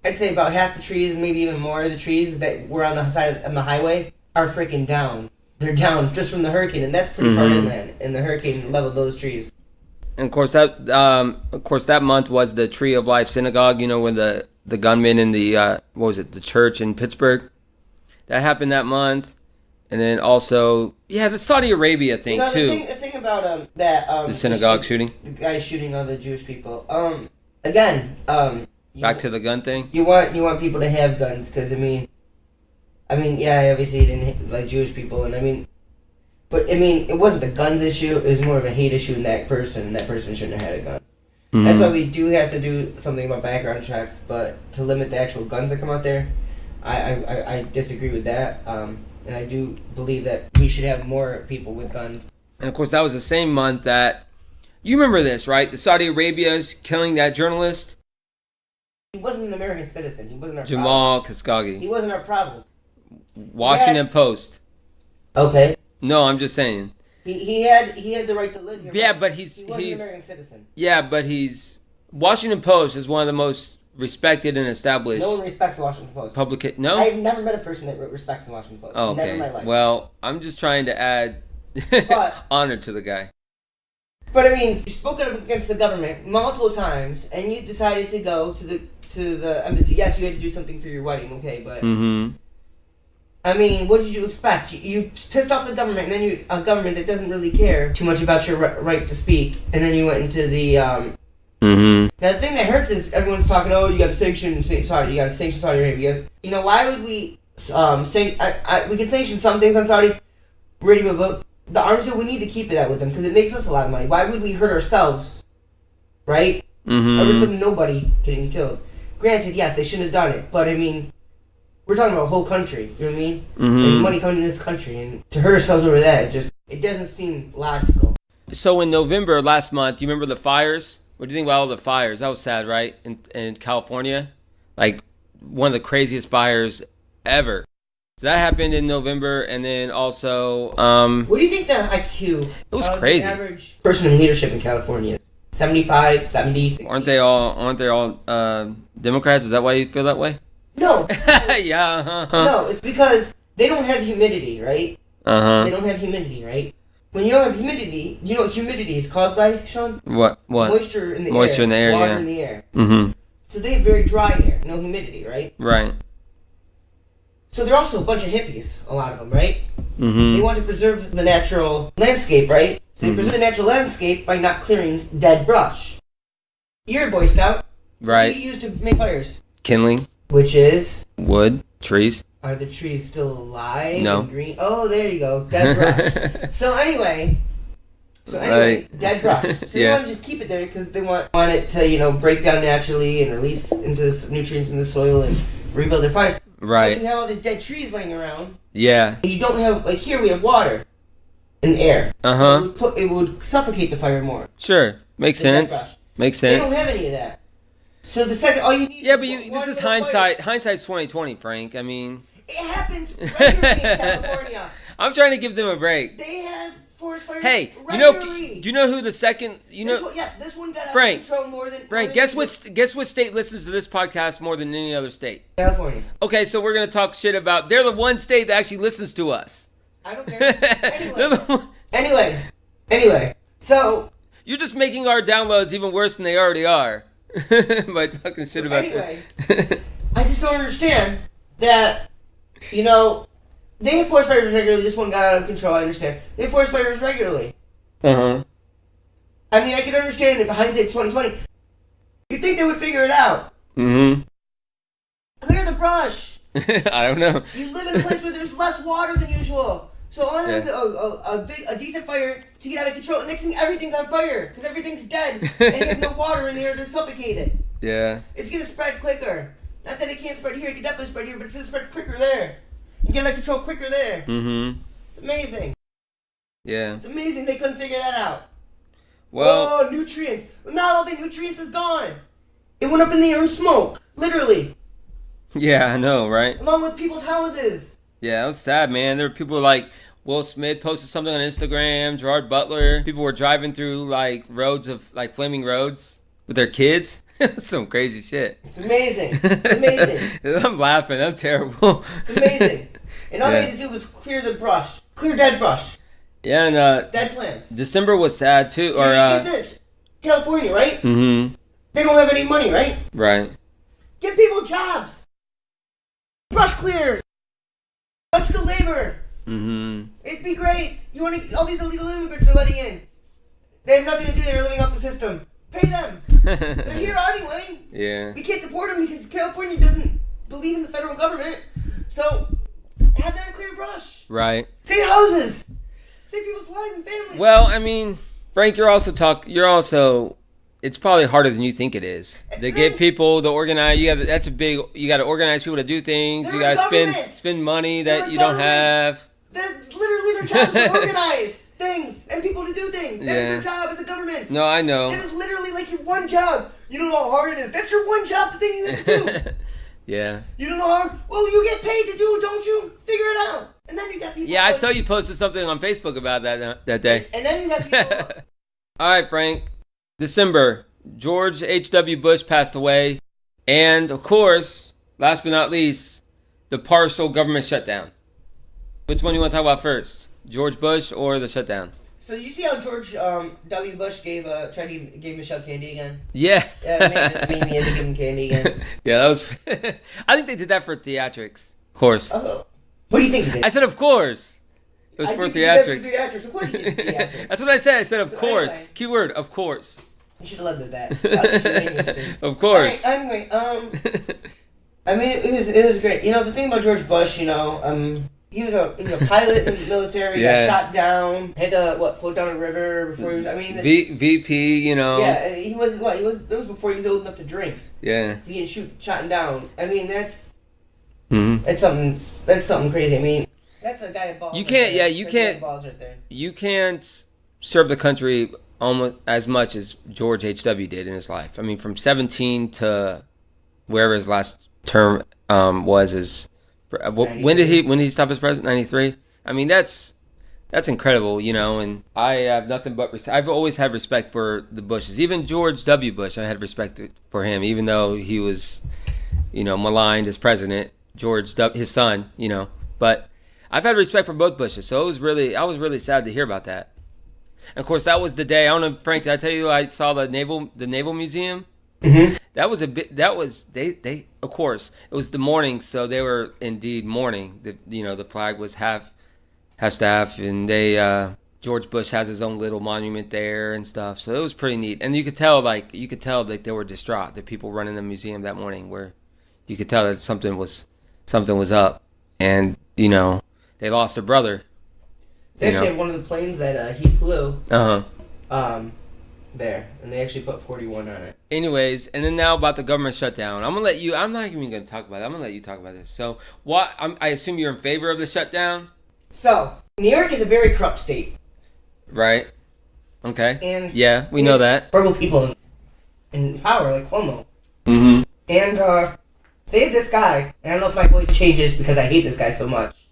I'd say about half the trees, maybe even more of the trees that were on the side of the highway are freaking down. They're down just from the hurricane, and that's pretty far inland. And the hurricane leveled those trees. And of course that month was the Tree of Life Synagogue. You know, when the gunman in the the church in Pittsburgh. That happened that month, and then also the Saudi Arabia thing too. The thing about the synagogue shooting, the guy shooting all the Jewish people. Back to the gun thing. You want people to have guns because I mean, obviously he didn't like Jewish people, and but it wasn't the guns issue. It was more of a hate issue in that person, and that person shouldn't have had a gun. Mm-hmm. That's why we do have to do something about background checks, but to limit the actual guns that come out there, I disagree with that. And I do believe that we should have more people with guns. And of course, that was the same month that you remember this, right? The Saudi Arabia's killing that journalist. He wasn't an American citizen. He wasn't our Jamal problem. Khashoggi. He wasn't our problem. Washington Post. Okay. No, I'm just saying. He had the right to live here. Yeah, but he wasn't an American citizen. Yeah, but Washington Post is one of the most respected and established. No one respects the Washington Post. No? I've never met a person that respects the Washington Post. Oh, okay. Never in my life. Well, I'm just trying to add honor to the guy. But I mean, you spoke up against the government multiple times, and you decided to go to the embassy. Yes, you had to do something for your wedding, okay, but I mean, what did you expect? You pissed off the government, and then a government that doesn't really care too much about your right to speak, and then you went into the Now the thing that hurts is everyone's talking. Oh, you got to sanction Saudi. You got to sanction Saudi Arabia. You know, why would we we can sanction some things on Saudi Arabia, but the arms deal, we need to keep that with them because it makes us a lot of money. Why would we hurt ourselves, right? Over some nobody getting killed. Granted, yes, they shouldn't have done it, but I mean, we're talking about a whole country. You know what I mean? And money coming in this country, and to hurt ourselves over that, it doesn't seem logical. So in November last month, you remember the fires? What do you think about all the fires? That was sad, right? In California, like one of the craziest fires ever. So that happened in November, and then also what do you think the IQ? It was crazy. The average person in leadership in California is 75, 70, 60. Aren't they all Democrats? Is that why you feel that way? No. Yeah. No, it's because they don't have humidity, right? They don't have humidity, right? When you don't have humidity, you know what humidity is caused by, Sean? What? Moisture in the air. Moisture in the air, water yeah. in the air. Mm-hmm. So they have very dry air, no humidity, right? Right. So they're also a bunch of hippies, a lot of them, right? Mm-hmm. They want to preserve the natural landscape, right? So they preserve the natural landscape by not clearing dead brush. You're a Boy Scout. Right. What do you use to make fires? Kindling. Which is? Wood. Trees. Are the trees still alive? No. And green? Oh, there you go. Dead brush. So anyway, dead brush. So they want to just keep it there because they want it to, break down naturally and release into nutrients in the soil and rebuild their fires. Right. But you have all these dead trees laying around. Yeah. And you don't have, like here we have water in the air. So it would suffocate the fire more. Sure. Makes sense. Makes sense. They don't have any of that. So the second, all you need. Yeah, but this is hindsight. Hindsight's 20/20, Frank. I mean. It happens regularly in California. I'm trying to give them a break. They have forest fires. Hey, regularly. Do you know who the second? This one got Frank. out of control more than. Frank, guess what state listens to this podcast more than any other state? California. Okay, so we're gonna talk shit about. They're the one state that actually listens to us. I don't care. Anyway. So. You're just making our downloads even worse than they already are. By talking shit about anyway, I just don't understand that, you know, they have forest fires regularly. This one got out of control, I understand. They have forest fires regularly. Uh-huh. I mean, I can understand if hindsight's 2020. You'd think they would figure it out. Mm-hmm. Clear the brush. I don't know. You live in a place where there's less water than usual. So on has a decent fire to get out of control. The next thing, everything's on fire because everything's dead and you have no water in the air to suffocate it. Yeah. It's gonna spread quicker. Not that it can't spread here. It can definitely spread here, but it's gonna spread quicker there. You get out of control quicker there. Mm-hmm. It's amazing. Yeah. It's amazing they couldn't figure that out. Well. Oh, nutrients. Well, not all the nutrients is gone. It went up in the air in smoke, literally. Yeah, I know, right? Along with people's houses. Yeah, it was sad, man. There were people like Will Smith posted something on Instagram, Gerard Butler. People were driving through like roads of like flaming roads with their kids. Some crazy shit. It's amazing. It's amazing. I'm laughing. I'm terrible. It's amazing. And all they had to do was clear the brush. Clear dead brush. Yeah, and dead plants. December was sad too. Or get this. California, right? Mm-hmm. They don't have any money, right? Right. Give people jobs. Brush clears. Let's labor. Mm-hmm. It'd be great. You want to? All these illegal immigrants are letting in. They have nothing to do. They're living off the system. Pay them. They're here anyway. Yeah. We can't deport them because California doesn't believe in the federal government. So have them clear brush. Right. Save houses. Save people's lives and families. Well, I mean, Frank, you're also. It's probably harder than you think it is. To get people to organize, you got to organize people to do things. You got to spend money that you don't have. That's literally their job is to organize things and people to do things. That's their job as a government. No, I know. That is literally like your one job. You don't know how hard it is. That's your one job, the thing you have to do. Yeah. You don't know how hard? Well, you get paid to do it, don't you? Figure it out. And then you got people. Yeah, I saw you posted something on Facebook about that day. And then you got people. All right, Frank. December, George H.W. Bush passed away. And, of course, last but not least, the partial government shutdown. Which one do you want to talk about first? George Bush or the shutdown? So did you see how George W. Bush gave Michelle candy again? Yeah. Yeah, made me into giving candy again. Yeah, that was... I think they did that for theatrics. Of course. What do you think he did? I said, of course. It was for theatrics. Of course he did theatrics. That's what I said. I said, of course. Anyway. Keyword, of course. You should have led with that. That's what you made me say. Of course. Right, anyway, I mean, it was great. You know, the thing about George Bush, you know, he was a pilot in the military. Yeah. Got shot down. Had to float down a river before he was. I mean, VP, you know. Yeah, and he wasn't. It was before he was old enough to drink. Yeah. He get shot down. I mean, that's Mm-hmm. that's something crazy. I mean, that's a guy at balls. You can't. Right Yeah, there. you That's a guy can't. at balls right there. You can't serve the country almost as much as George H.W. did in his life. I mean, from 17 to wherever his last term was. When did he stop as president? 93. I mean, that's incredible, you know. And I have nothing but respect. I've always had respect for the Bushes. Even George W. Bush, I had respect for him, even though he was, you know, maligned as president. His son, you know. But I've had respect for both Bushes, so I was really sad to hear about that. And of course, that was the day. I don't know, Frank. Did I tell you I saw the Naval Museum? Mm-hmm. That was they of course it was the morning, so they were indeed mourning. The flag was half staff, and George Bush has his own little monument there and stuff. So it was pretty neat, and you could tell they were distraught. The people running the museum that morning, where you could tell that something was up, and you know they lost a brother. They actually have one of the planes that he flew. There, and they actually put 41 on it. Anyways, and then now about the government shutdown. I'm not even gonna talk about it. I'm gonna let you talk about this. So, I assume you're in favor of the shutdown, So, New York is a very corrupt state, right? Okay. and yeah, we know that. Horrible people in power, like Cuomo. Mm-hmm. And they have this guy, and I don't know if my voice changes because I hate this guy so much.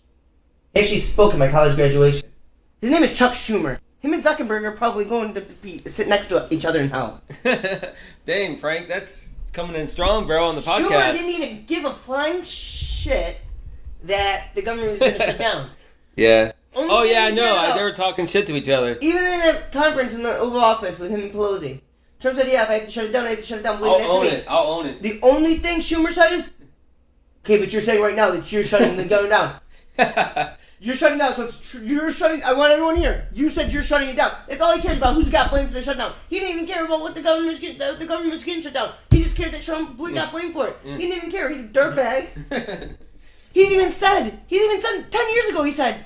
He actually spoke at my college graduation. His name is Chuck Schumer. Him and Zuckerberg are probably going to sit next to each other in hell. Dang, Frank, that's coming in strong, bro, on the podcast. Schumer didn't even give a flying shit that the government was going to shut down. Yeah. Only I know. They were talking shit to each other. Even in a conference in the Oval Office with him and Pelosi. Trump said, yeah, if I have to shut it down, I have to shut it down. I'll own it. The only thing Schumer said is, okay, but you're saying right now that you're shutting the government down. You're shutting down, so you're shutting. I want everyone here. You said you're shutting it down. That's all he cares about. Who's got blamed for the shutdown? He didn't even care about what the government was getting shut down. He just cared that Trump got blamed for it. He didn't even care. He's a dirtbag. He's even said 10 years ago. He said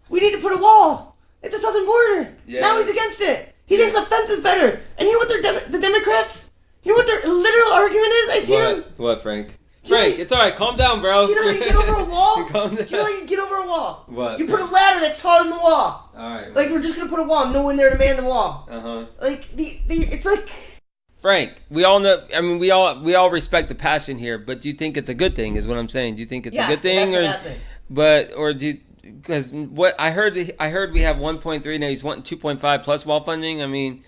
we need to put a wall at the southern border. Yeah. Now he's against it. He thinks the fence is better. And you know what the Democrats? You know what their literal argument is? I see them. What, Frank? Frank, it's alright. Calm down, bro. Do you know how you get over a wall? Calm down. Do you know how you get over a wall? What? You put a ladder that's taller than the wall. Alright. Like, we're just gonna put a wall, no one there to man the wall. Uh-huh. Like, it's like... Frank, we all know, I mean, we all respect the passion here, but do you think it's a good thing, is what I'm saying? Do you think it's a good thing? Because what I heard we have 1.3 now, he's wanting 2.5 plus wall funding. I mean,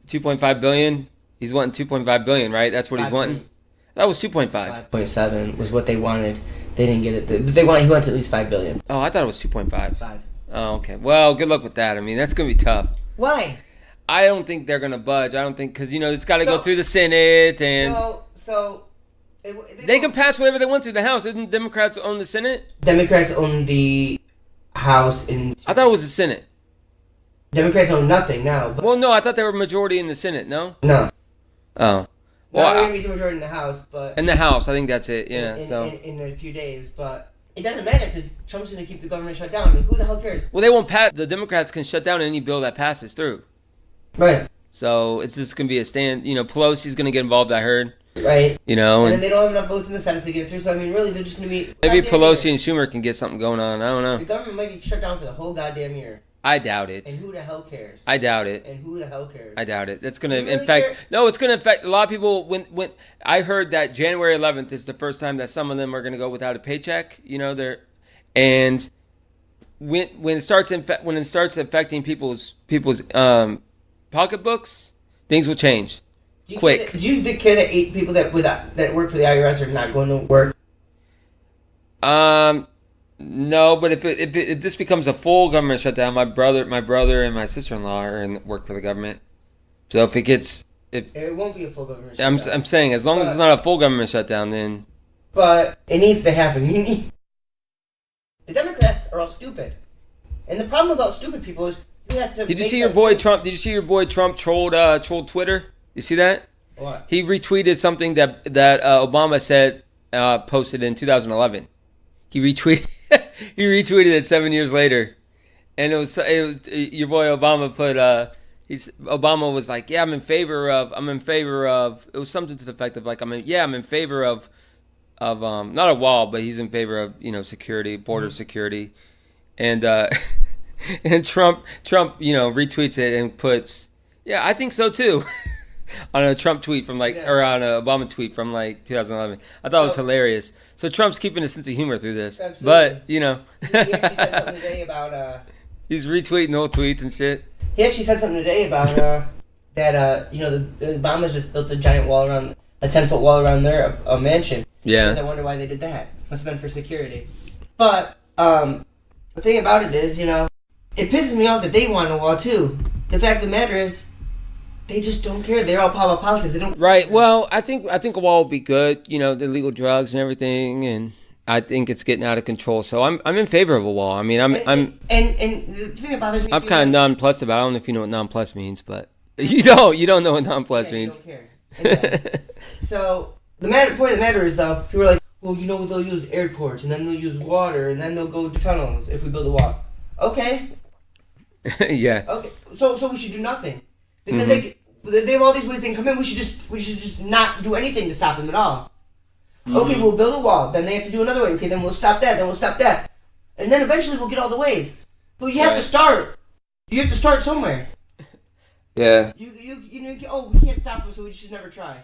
2.5 billion. He's wanting 2.5 billion, right? That's what he's wanting. That was 2.5. 5.7 was what they wanted. They didn't get it. But he wants at least 5 billion. Oh, I thought it was 2.5. 5. Oh, okay. Well, good luck with that. I mean, that's going to be tough. Why? I don't think they're going to budge. I don't think, because, it's got to go through the Senate. And they can pass whatever they want through the House. Isn't Democrats own the Senate? Democrats own the House. I thought it was the Senate. Democrats own nothing now. Well, no, I thought they were majority in the Senate, no? No. Oh. Well, they're going to be the majority in the House, but... In the House, I think that's it, yeah, in a few days, but... It doesn't matter, because Trump's going to keep the government shut down. I mean, who the hell cares? Well, they won't pass... The Democrats can shut down any bill that passes through. Right. So, it's just going to be a stand... Pelosi's going to get involved, I heard. Right. And then they don't have enough votes in the Senate to get it through, so, I mean, really, they're just going to be... Maybe Pelosi and Schumer can get something going on, I don't know. The government might be shut down for the whole goddamn year. I doubt it. And who the hell cares? I doubt it. And who the hell cares? I doubt it. That's going to affect... No, it's going to affect a lot of people. When I heard that January 11th is the first time that some of them are going to go without a paycheck, and when it starts affecting people's pocketbooks, things will change quick. Do you care that 8 people that work for the IRS are not going to work? No, but if this becomes a full government shutdown, my brother and my sister-in-law work for the government. So it won't be a full government shutdown. I'm saying as long as it's not a full government shutdown, then. But it needs to happen. The Democrats are all stupid, and the problem about stupid people is you have to. Did you see your boy Trump? Did you see your boy Trump trolled Twitter? You see that? What? He retweeted something that Obama said posted in 2011. He retweeted. He retweeted it 7 years later, and it was your boy Obama put Obama was like, yeah, I'm in favor of it was something to the effect of like I'm in favor of not a wall, but he's in favor of security, border security, and and Trump retweets it and puts, yeah, I think so too. On a Trump tweet or on an Obama tweet from 2011. I thought it was hilarious. So Trump's keeping a sense of humor through this. Absolutely. But, He actually said something today about... he's retweeting old tweets and shit. He actually said something today about that, the Obamas just built a giant wall around... A 10-foot wall around their mansion. Yeah. Because I wonder why they did that. Must have been for security. But, the thing about it is, it pisses me off that they want a wall, too. The fact of the matter is... They just don't care. They're all about politics. They don't. Right. Well, I think a wall would be good. The illegal drugs and everything, and I think it's getting out of control. So I'm in favor of a wall. I mean, I'm and the thing that bothers me. I'm kind of nonplussed about it. I don't know if you know what nonplussed means, but you don't know what nonplussed means. You don't care. So the point of the matter is though, people are like, well, they'll use airports and then they'll use water and then they'll go to tunnels if we build a wall. Okay. Yeah. Okay. So we should do nothing because they have all these ways they can come in. We should just not do anything to stop them at all. Mm-hmm. Okay, we'll build a wall. Then they have to do another way. Okay, then we'll stop that. Then we'll stop that. And then eventually we'll get all the ways. But you have to start. You have to start somewhere. Yeah. We can't stop them, so we should never try.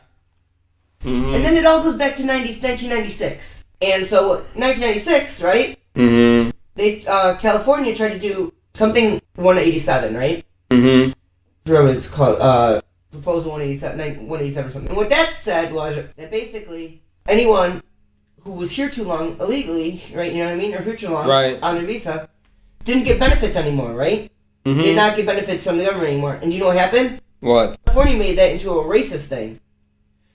Mm-hmm. And then it all goes back to 1996. And so 1996, right? Mm-hmm. California tried to do something 187, right? Mm-hmm. I forget what it's called, Proposal 187 or something. And what that said was that basically anyone who was here too long illegally, right, you know what I mean, or here too long on their visa, didn't get benefits anymore, right? Mm-hmm. Did not get benefits from the government anymore. And do you know what happened? What? California made that into a racist thing.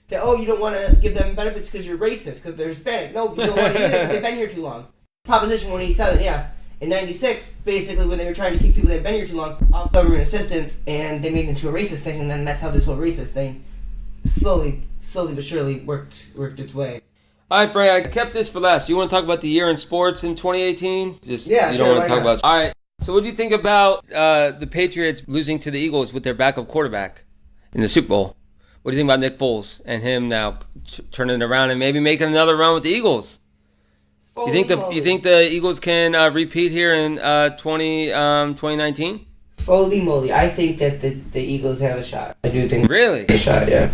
That, oh, you don't want to give them benefits because you're racist, because they're Hispanic. No, you don't want to do that because they've been here too long. Proposition 187, yeah. In 96, basically, when they were trying to keep people that had been here too long off government assistance, and they made it into a racist thing, and then that's how this whole racist thing slowly but surely worked its way. All right, Frank, I kept this for last. Do you want to talk about the year in sports in 2018? Yeah, you sure, don't want to why talk not? about. All right. So, what do you think about the Patriots losing to the Eagles with their backup quarterback in the Super Bowl? What do you think about Nick Foles and him now turning it around and maybe making another run with the Eagles? You think the Eagles can repeat here in 2019? Holy moly! I think that the Eagles have a shot. I do think Really? a shot. Yeah.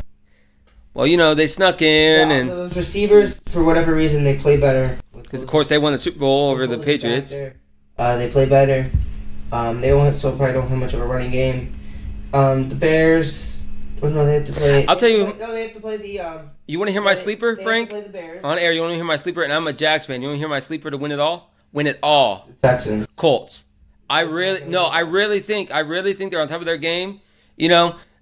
Well, they snuck in, and those receivers, for whatever reason, they play better. because of course they won the Super Bowl over the Patriots. They play better. They probably don't have much of a running game. The Bears. Well, no, they have to play. I'll tell you. No, they have to play the. You want to hear my sleeper, they Frank? Have to play the Bears. On air, you want to hear my sleeper? And I'm a Jags fan. You want to hear my sleeper to win it all? Win it all. Texans. Colts. I really think they're on top of their game.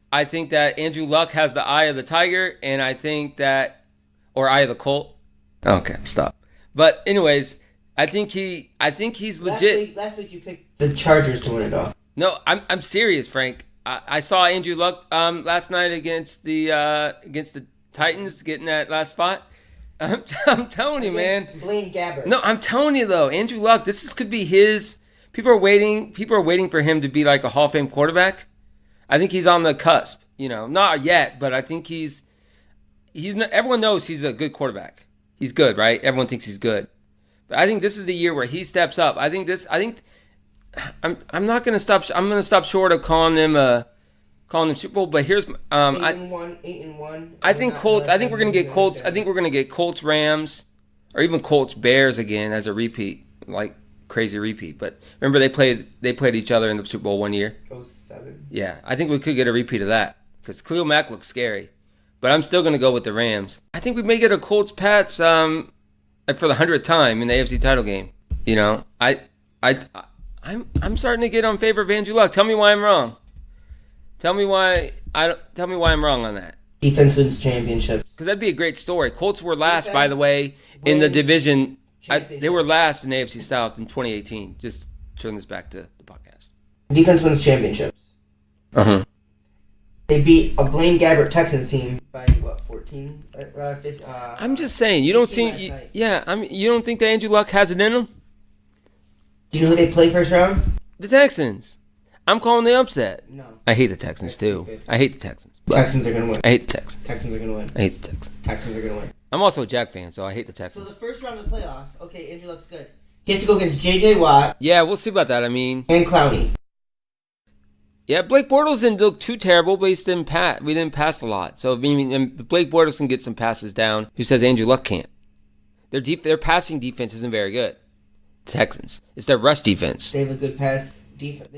I think that Andrew Luck has the eye of the tiger, and I think that, or eye of the colt. Okay, stop. But anyways, I think he's legit. Last week you picked the Chargers to win it all. No, I'm serious, Frank. I saw Andrew Luck last night against the Titans getting that last spot. I'm telling you, man. Blaine Gabbert. No, I'm telling you though, Andrew Luck. Could be his. People are waiting for him to be like a Hall of Fame quarterback. I think he's on the cusp. Not yet, but I think he's. Everyone knows he's a good quarterback. He's good, right? Everyone thinks he's good. But I think this is the year where he steps up. I'm not gonna stop. I'm gonna stop short of calling them Super Bowl. But here's 8-1. I think Colts. I think we're gonna get Colts. I think we're gonna get Colts Rams, or even Colts Bears again as a repeat, like crazy repeat. But remember they played each other in the Super Bowl one year. 07. Yeah, I think we could get a repeat of that because Khalil Mack looks scary. But I'm still gonna go with the Rams. I think we may get a Colts Pats for the 100th time in the AFC title game. I'm starting to get on favor of Andrew Luck. Tell me why I'm wrong. Tell me why I'm wrong on that. Defense wins championships. Because that'd be a great story. Colts were last, by the way, in the division. They were last in AFC South in 2018. Just turn this back to the podcast. Defense wins championships. They beat a Blaine Gabbert Texans team by 14? 15, I'm just saying, you don't think that Andrew Luck has it in him? Do you know who they play first round? The Texans. I'm calling the upset. No. I hate the Texans too. Stupid. I hate the Texans. Texans are gonna win. I hate the Texans. Texans are gonna win. I hate the Texans. Texans are gonna win. I'm also a Jag fan, so I hate the So Texans. the first round of the playoffs, okay, Andrew Luck's good. He has to go against J.J. Watt Yeah, we'll see about that. and Clowney. Yeah, Blake Bortles didn't look too terrible, but we didn't pass a lot. So, Blake Bortles can get some passes down. Who says Andrew Luck can't? Their passing defense isn't very good. Texans. It's their rush defense. They have a good pass defense.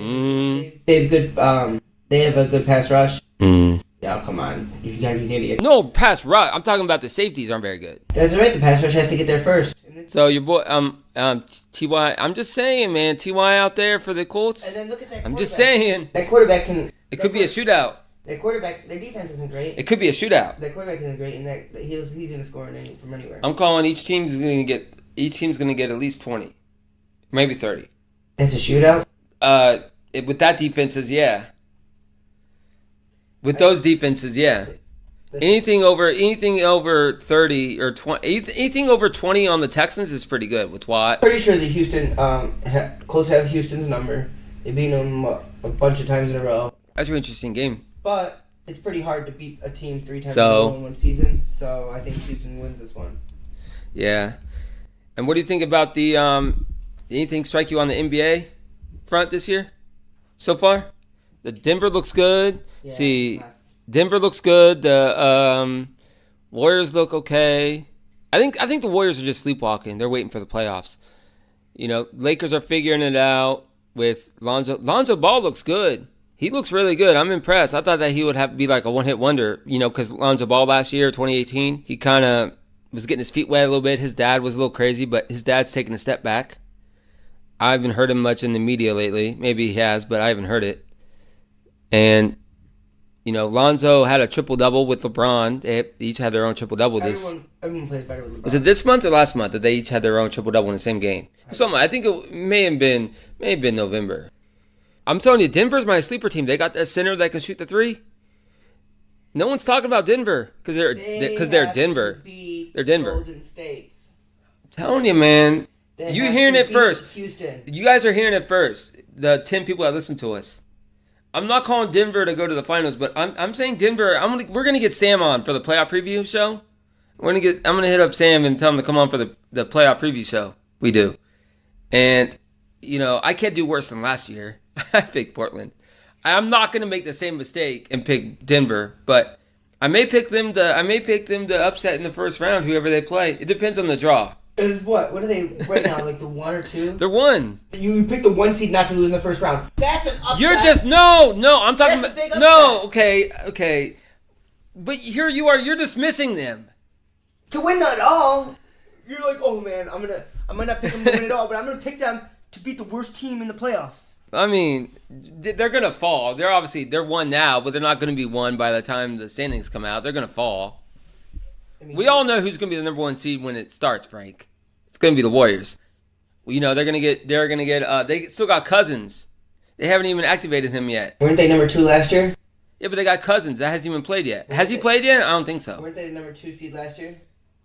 They have a good pass rush. Yeah, come on. You gotta be an idiot. No, pass rush. I'm talking about the safeties aren't very good. That's right. The pass rush has to get there first. So your boy, Ty. I'm just saying, man. Ty out there for the Colts. And then look at that. I'm just saying. That quarterback can. It could be a shootout. That quarterback, their defense isn't great. It could be a shootout. That quarterback isn't great, and that he's gonna score from anywhere. I'm calling each team's gonna get at least 20, maybe 30. That's a shootout. With that defenses, yeah. With those defenses, yeah. Anything over 30 or 20, anything over 20 on the Texans is pretty good with Watt. Pretty sure the Houston Colts have Houston's number. They beat them a bunch of times in a row. That's an interesting game. But it's pretty hard to beat a team 3 times in a row in one season. So I think Houston wins this one. Yeah. And what do you think about the anything strike you on the NBA front this year so far? The Denver looks good. Yeah, Denver looks good. The Warriors look okay. I think the Warriors are just sleepwalking. They're waiting for the playoffs. Lakers are figuring it out with Lonzo. Lonzo Ball looks good. He looks really good. I'm impressed. I thought that he would have to be like a one-hit wonder, because Lonzo Ball last year, 2018, he kind of was getting his feet wet a little bit. His dad was a little crazy, but his dad's taking a step back. I haven't heard him much in the media lately. Maybe he has, but I haven't heard it. And, Lonzo had a triple-double with LeBron. They each had their own triple-double. Everyone plays better with LeBron. Was it this month or last month that they each had their own triple-double in the same game? Something. I think it may have been November. I'm telling you, Denver's my sleeper team. They got that center that can shoot the three. No one's talking about Denver because they're Denver. They're Denver. Golden States. I'm telling you, man. You're hearing it first. Houston. You guys are hearing it first. The 10 people that listen to us. I'm not calling Denver to go to the finals, but I'm saying Denver. We're gonna get Sam on for the playoff preview show. I'm gonna hit up Sam and tell him to come on for the playoff preview show. We do, and I can't do worse than last year. I picked Portland. I'm not gonna make the same mistake and pick Denver, but I may pick them to upset in the first round. Whoever they play, it depends on the draw. Is what? What are they right now? Like the 1 or 2? They're 1. You picked the 1 seed not to lose in the first round. That's an upset. You're just no. I'm talking That's a big about upset. okay. But here you are. You're dismissing them. To win it all, you're like, oh man, I might not pick them to win it all, but I'm gonna pick them to beat the worst team in the playoffs. I mean, they're gonna fall. They're 1 now, but they're not gonna be 1 by the time the standings come out. They're gonna fall. We all know who's gonna be the number 1 seed when it starts, Frank. It's gonna be the Warriors. Well, they're gonna get. They still got Cousins. They haven't even activated him yet. Weren't they number 2 last year? Yeah, but they got Cousins. That hasn't even played yet. Has he played yet? I don't think so. Weren't they the number 2 seed last year?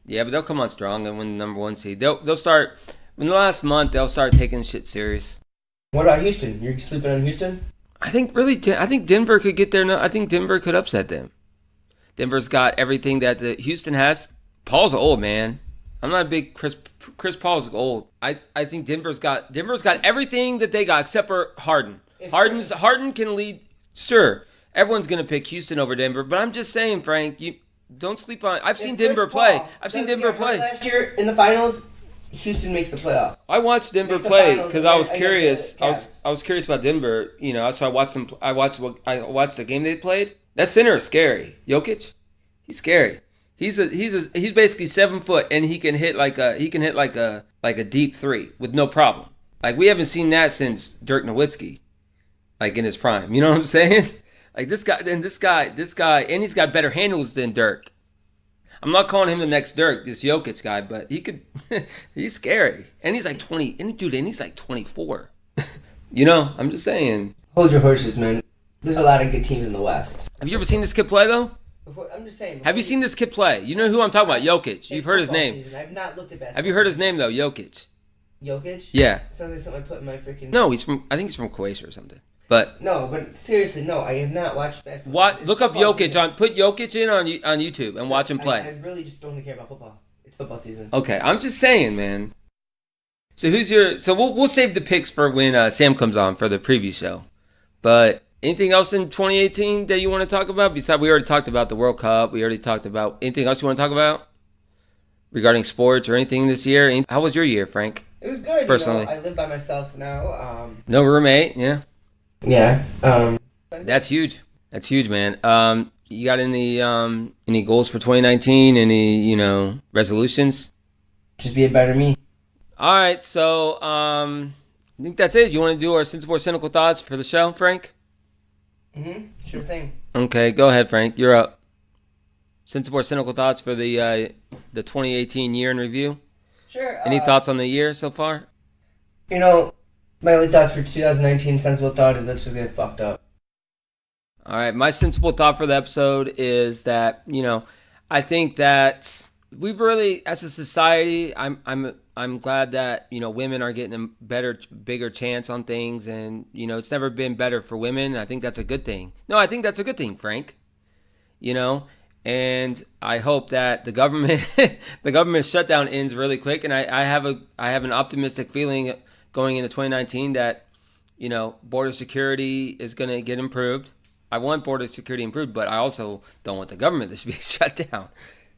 Yeah, but they'll come on strong and win the number 1 seed. They'll start in the last month. They'll start taking shit serious. What about Houston? You're sleeping on Houston? I think Denver could get there. I think Denver could upset them. Denver's got everything that the Houston has. Paul's old, man. I'm not a big Chris Paul's old. I think Denver's got everything that they got except for Harden. Harden can lead. Sure, everyone's gonna pick Houston over Denver, but I'm just saying, Frank, you don't sleep on. I've seen Denver play. Last year in the finals. Houston makes the playoffs. I watched Denver play because I was curious. I was curious about Denver. So I watched them. I watched the game they played. That center is scary. Jokic, he's scary. He's basically 7 foot and he can hit like a deep 3 with no problem. Like we haven't seen that since Dirk Nowitzki, like in his prime. You know what I'm saying? Like this guy, and he's got better handles than Dirk. I'm not calling him the next Dirk, this Jokic guy, but he could. He's scary, and he's like 20. And he's like 24. I'm just saying. Hold your horses, man. There's a lot of good teams in the West. Have you ever seen this kid play though? I'm just saying. Have you seen this kid play? You know who I'm talking about? Jokic. You've heard his name. Season. I've not looked at basketball. Have you heard his name though? Jokic. Jokic? Yeah. Sounds like something I put in my freaking. No, I think he's from Croatia or something. But seriously, no, I have not watched basketball. Look up Jokic put Jokic in on YouTube and watch him play. I really just don't care about football. It's football season. Okay, I'm just saying, man. So we'll save the picks for when Sam comes on for the preview show. But anything else in 2018 that you want to talk about? Besides, we already talked about the World Cup. We already talked about anything else you want to talk about regarding sports or anything this year. How was your year, Frank? It was good. Personally, I live by myself now. No roommate. Yeah. Yeah. That's huge. That's huge, man. You got any goals for 2019? Any resolutions? Just be a better me. All right. So I think that's it. You want to do our sensible or cynical thoughts for the show, Frank? Sure thing. Okay, go ahead, Frank. You're up. Sensible or cynical thoughts for the 2018 year in review? Sure. Any thoughts on the year so far? My only thoughts for 2019 sensible thought is let's just get fucked up. All right, my sensible thought for the episode is that I think that we've really, as a society, I'm glad that women are getting a bigger chance on things, and it's never been better for women. I think that's a good thing. No, I think that's a good thing, Frank. And I hope that the government shutdown ends really quick. And I have an optimistic feeling going into 2019 that border security is going to get improved. I want border security improved, but I also don't want the government to be shut down.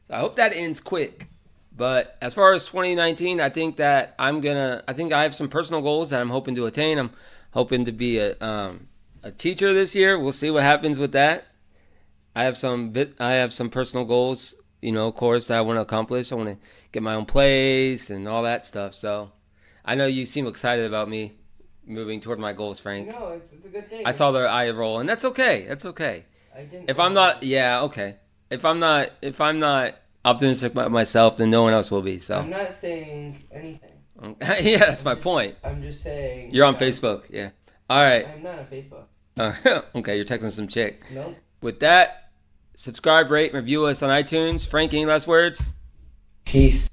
So I hope that ends quick. But as far as 2019, I think that I have some personal goals that I'm hoping to attain. I'm hoping to be a teacher this year. We'll see what happens with that. I have some personal goals, of course, that I want to accomplish. I want to get my own place and all that stuff. So I know you seem excited about me moving toward my goals, Frank. No, it's a good thing. I saw their eye roll, and that's okay. That's okay. I didn't. If I'm not, yeah, okay. If I'm not optimistic about myself, then no one else will be. So I'm not saying anything. yeah, that's my point. I'm just saying. You're on Facebook, yeah. All right. I'm not on Facebook. Okay, you're texting some chick. Nope. With that, subscribe, rate, review us on iTunes. Frank, any last words? Peace.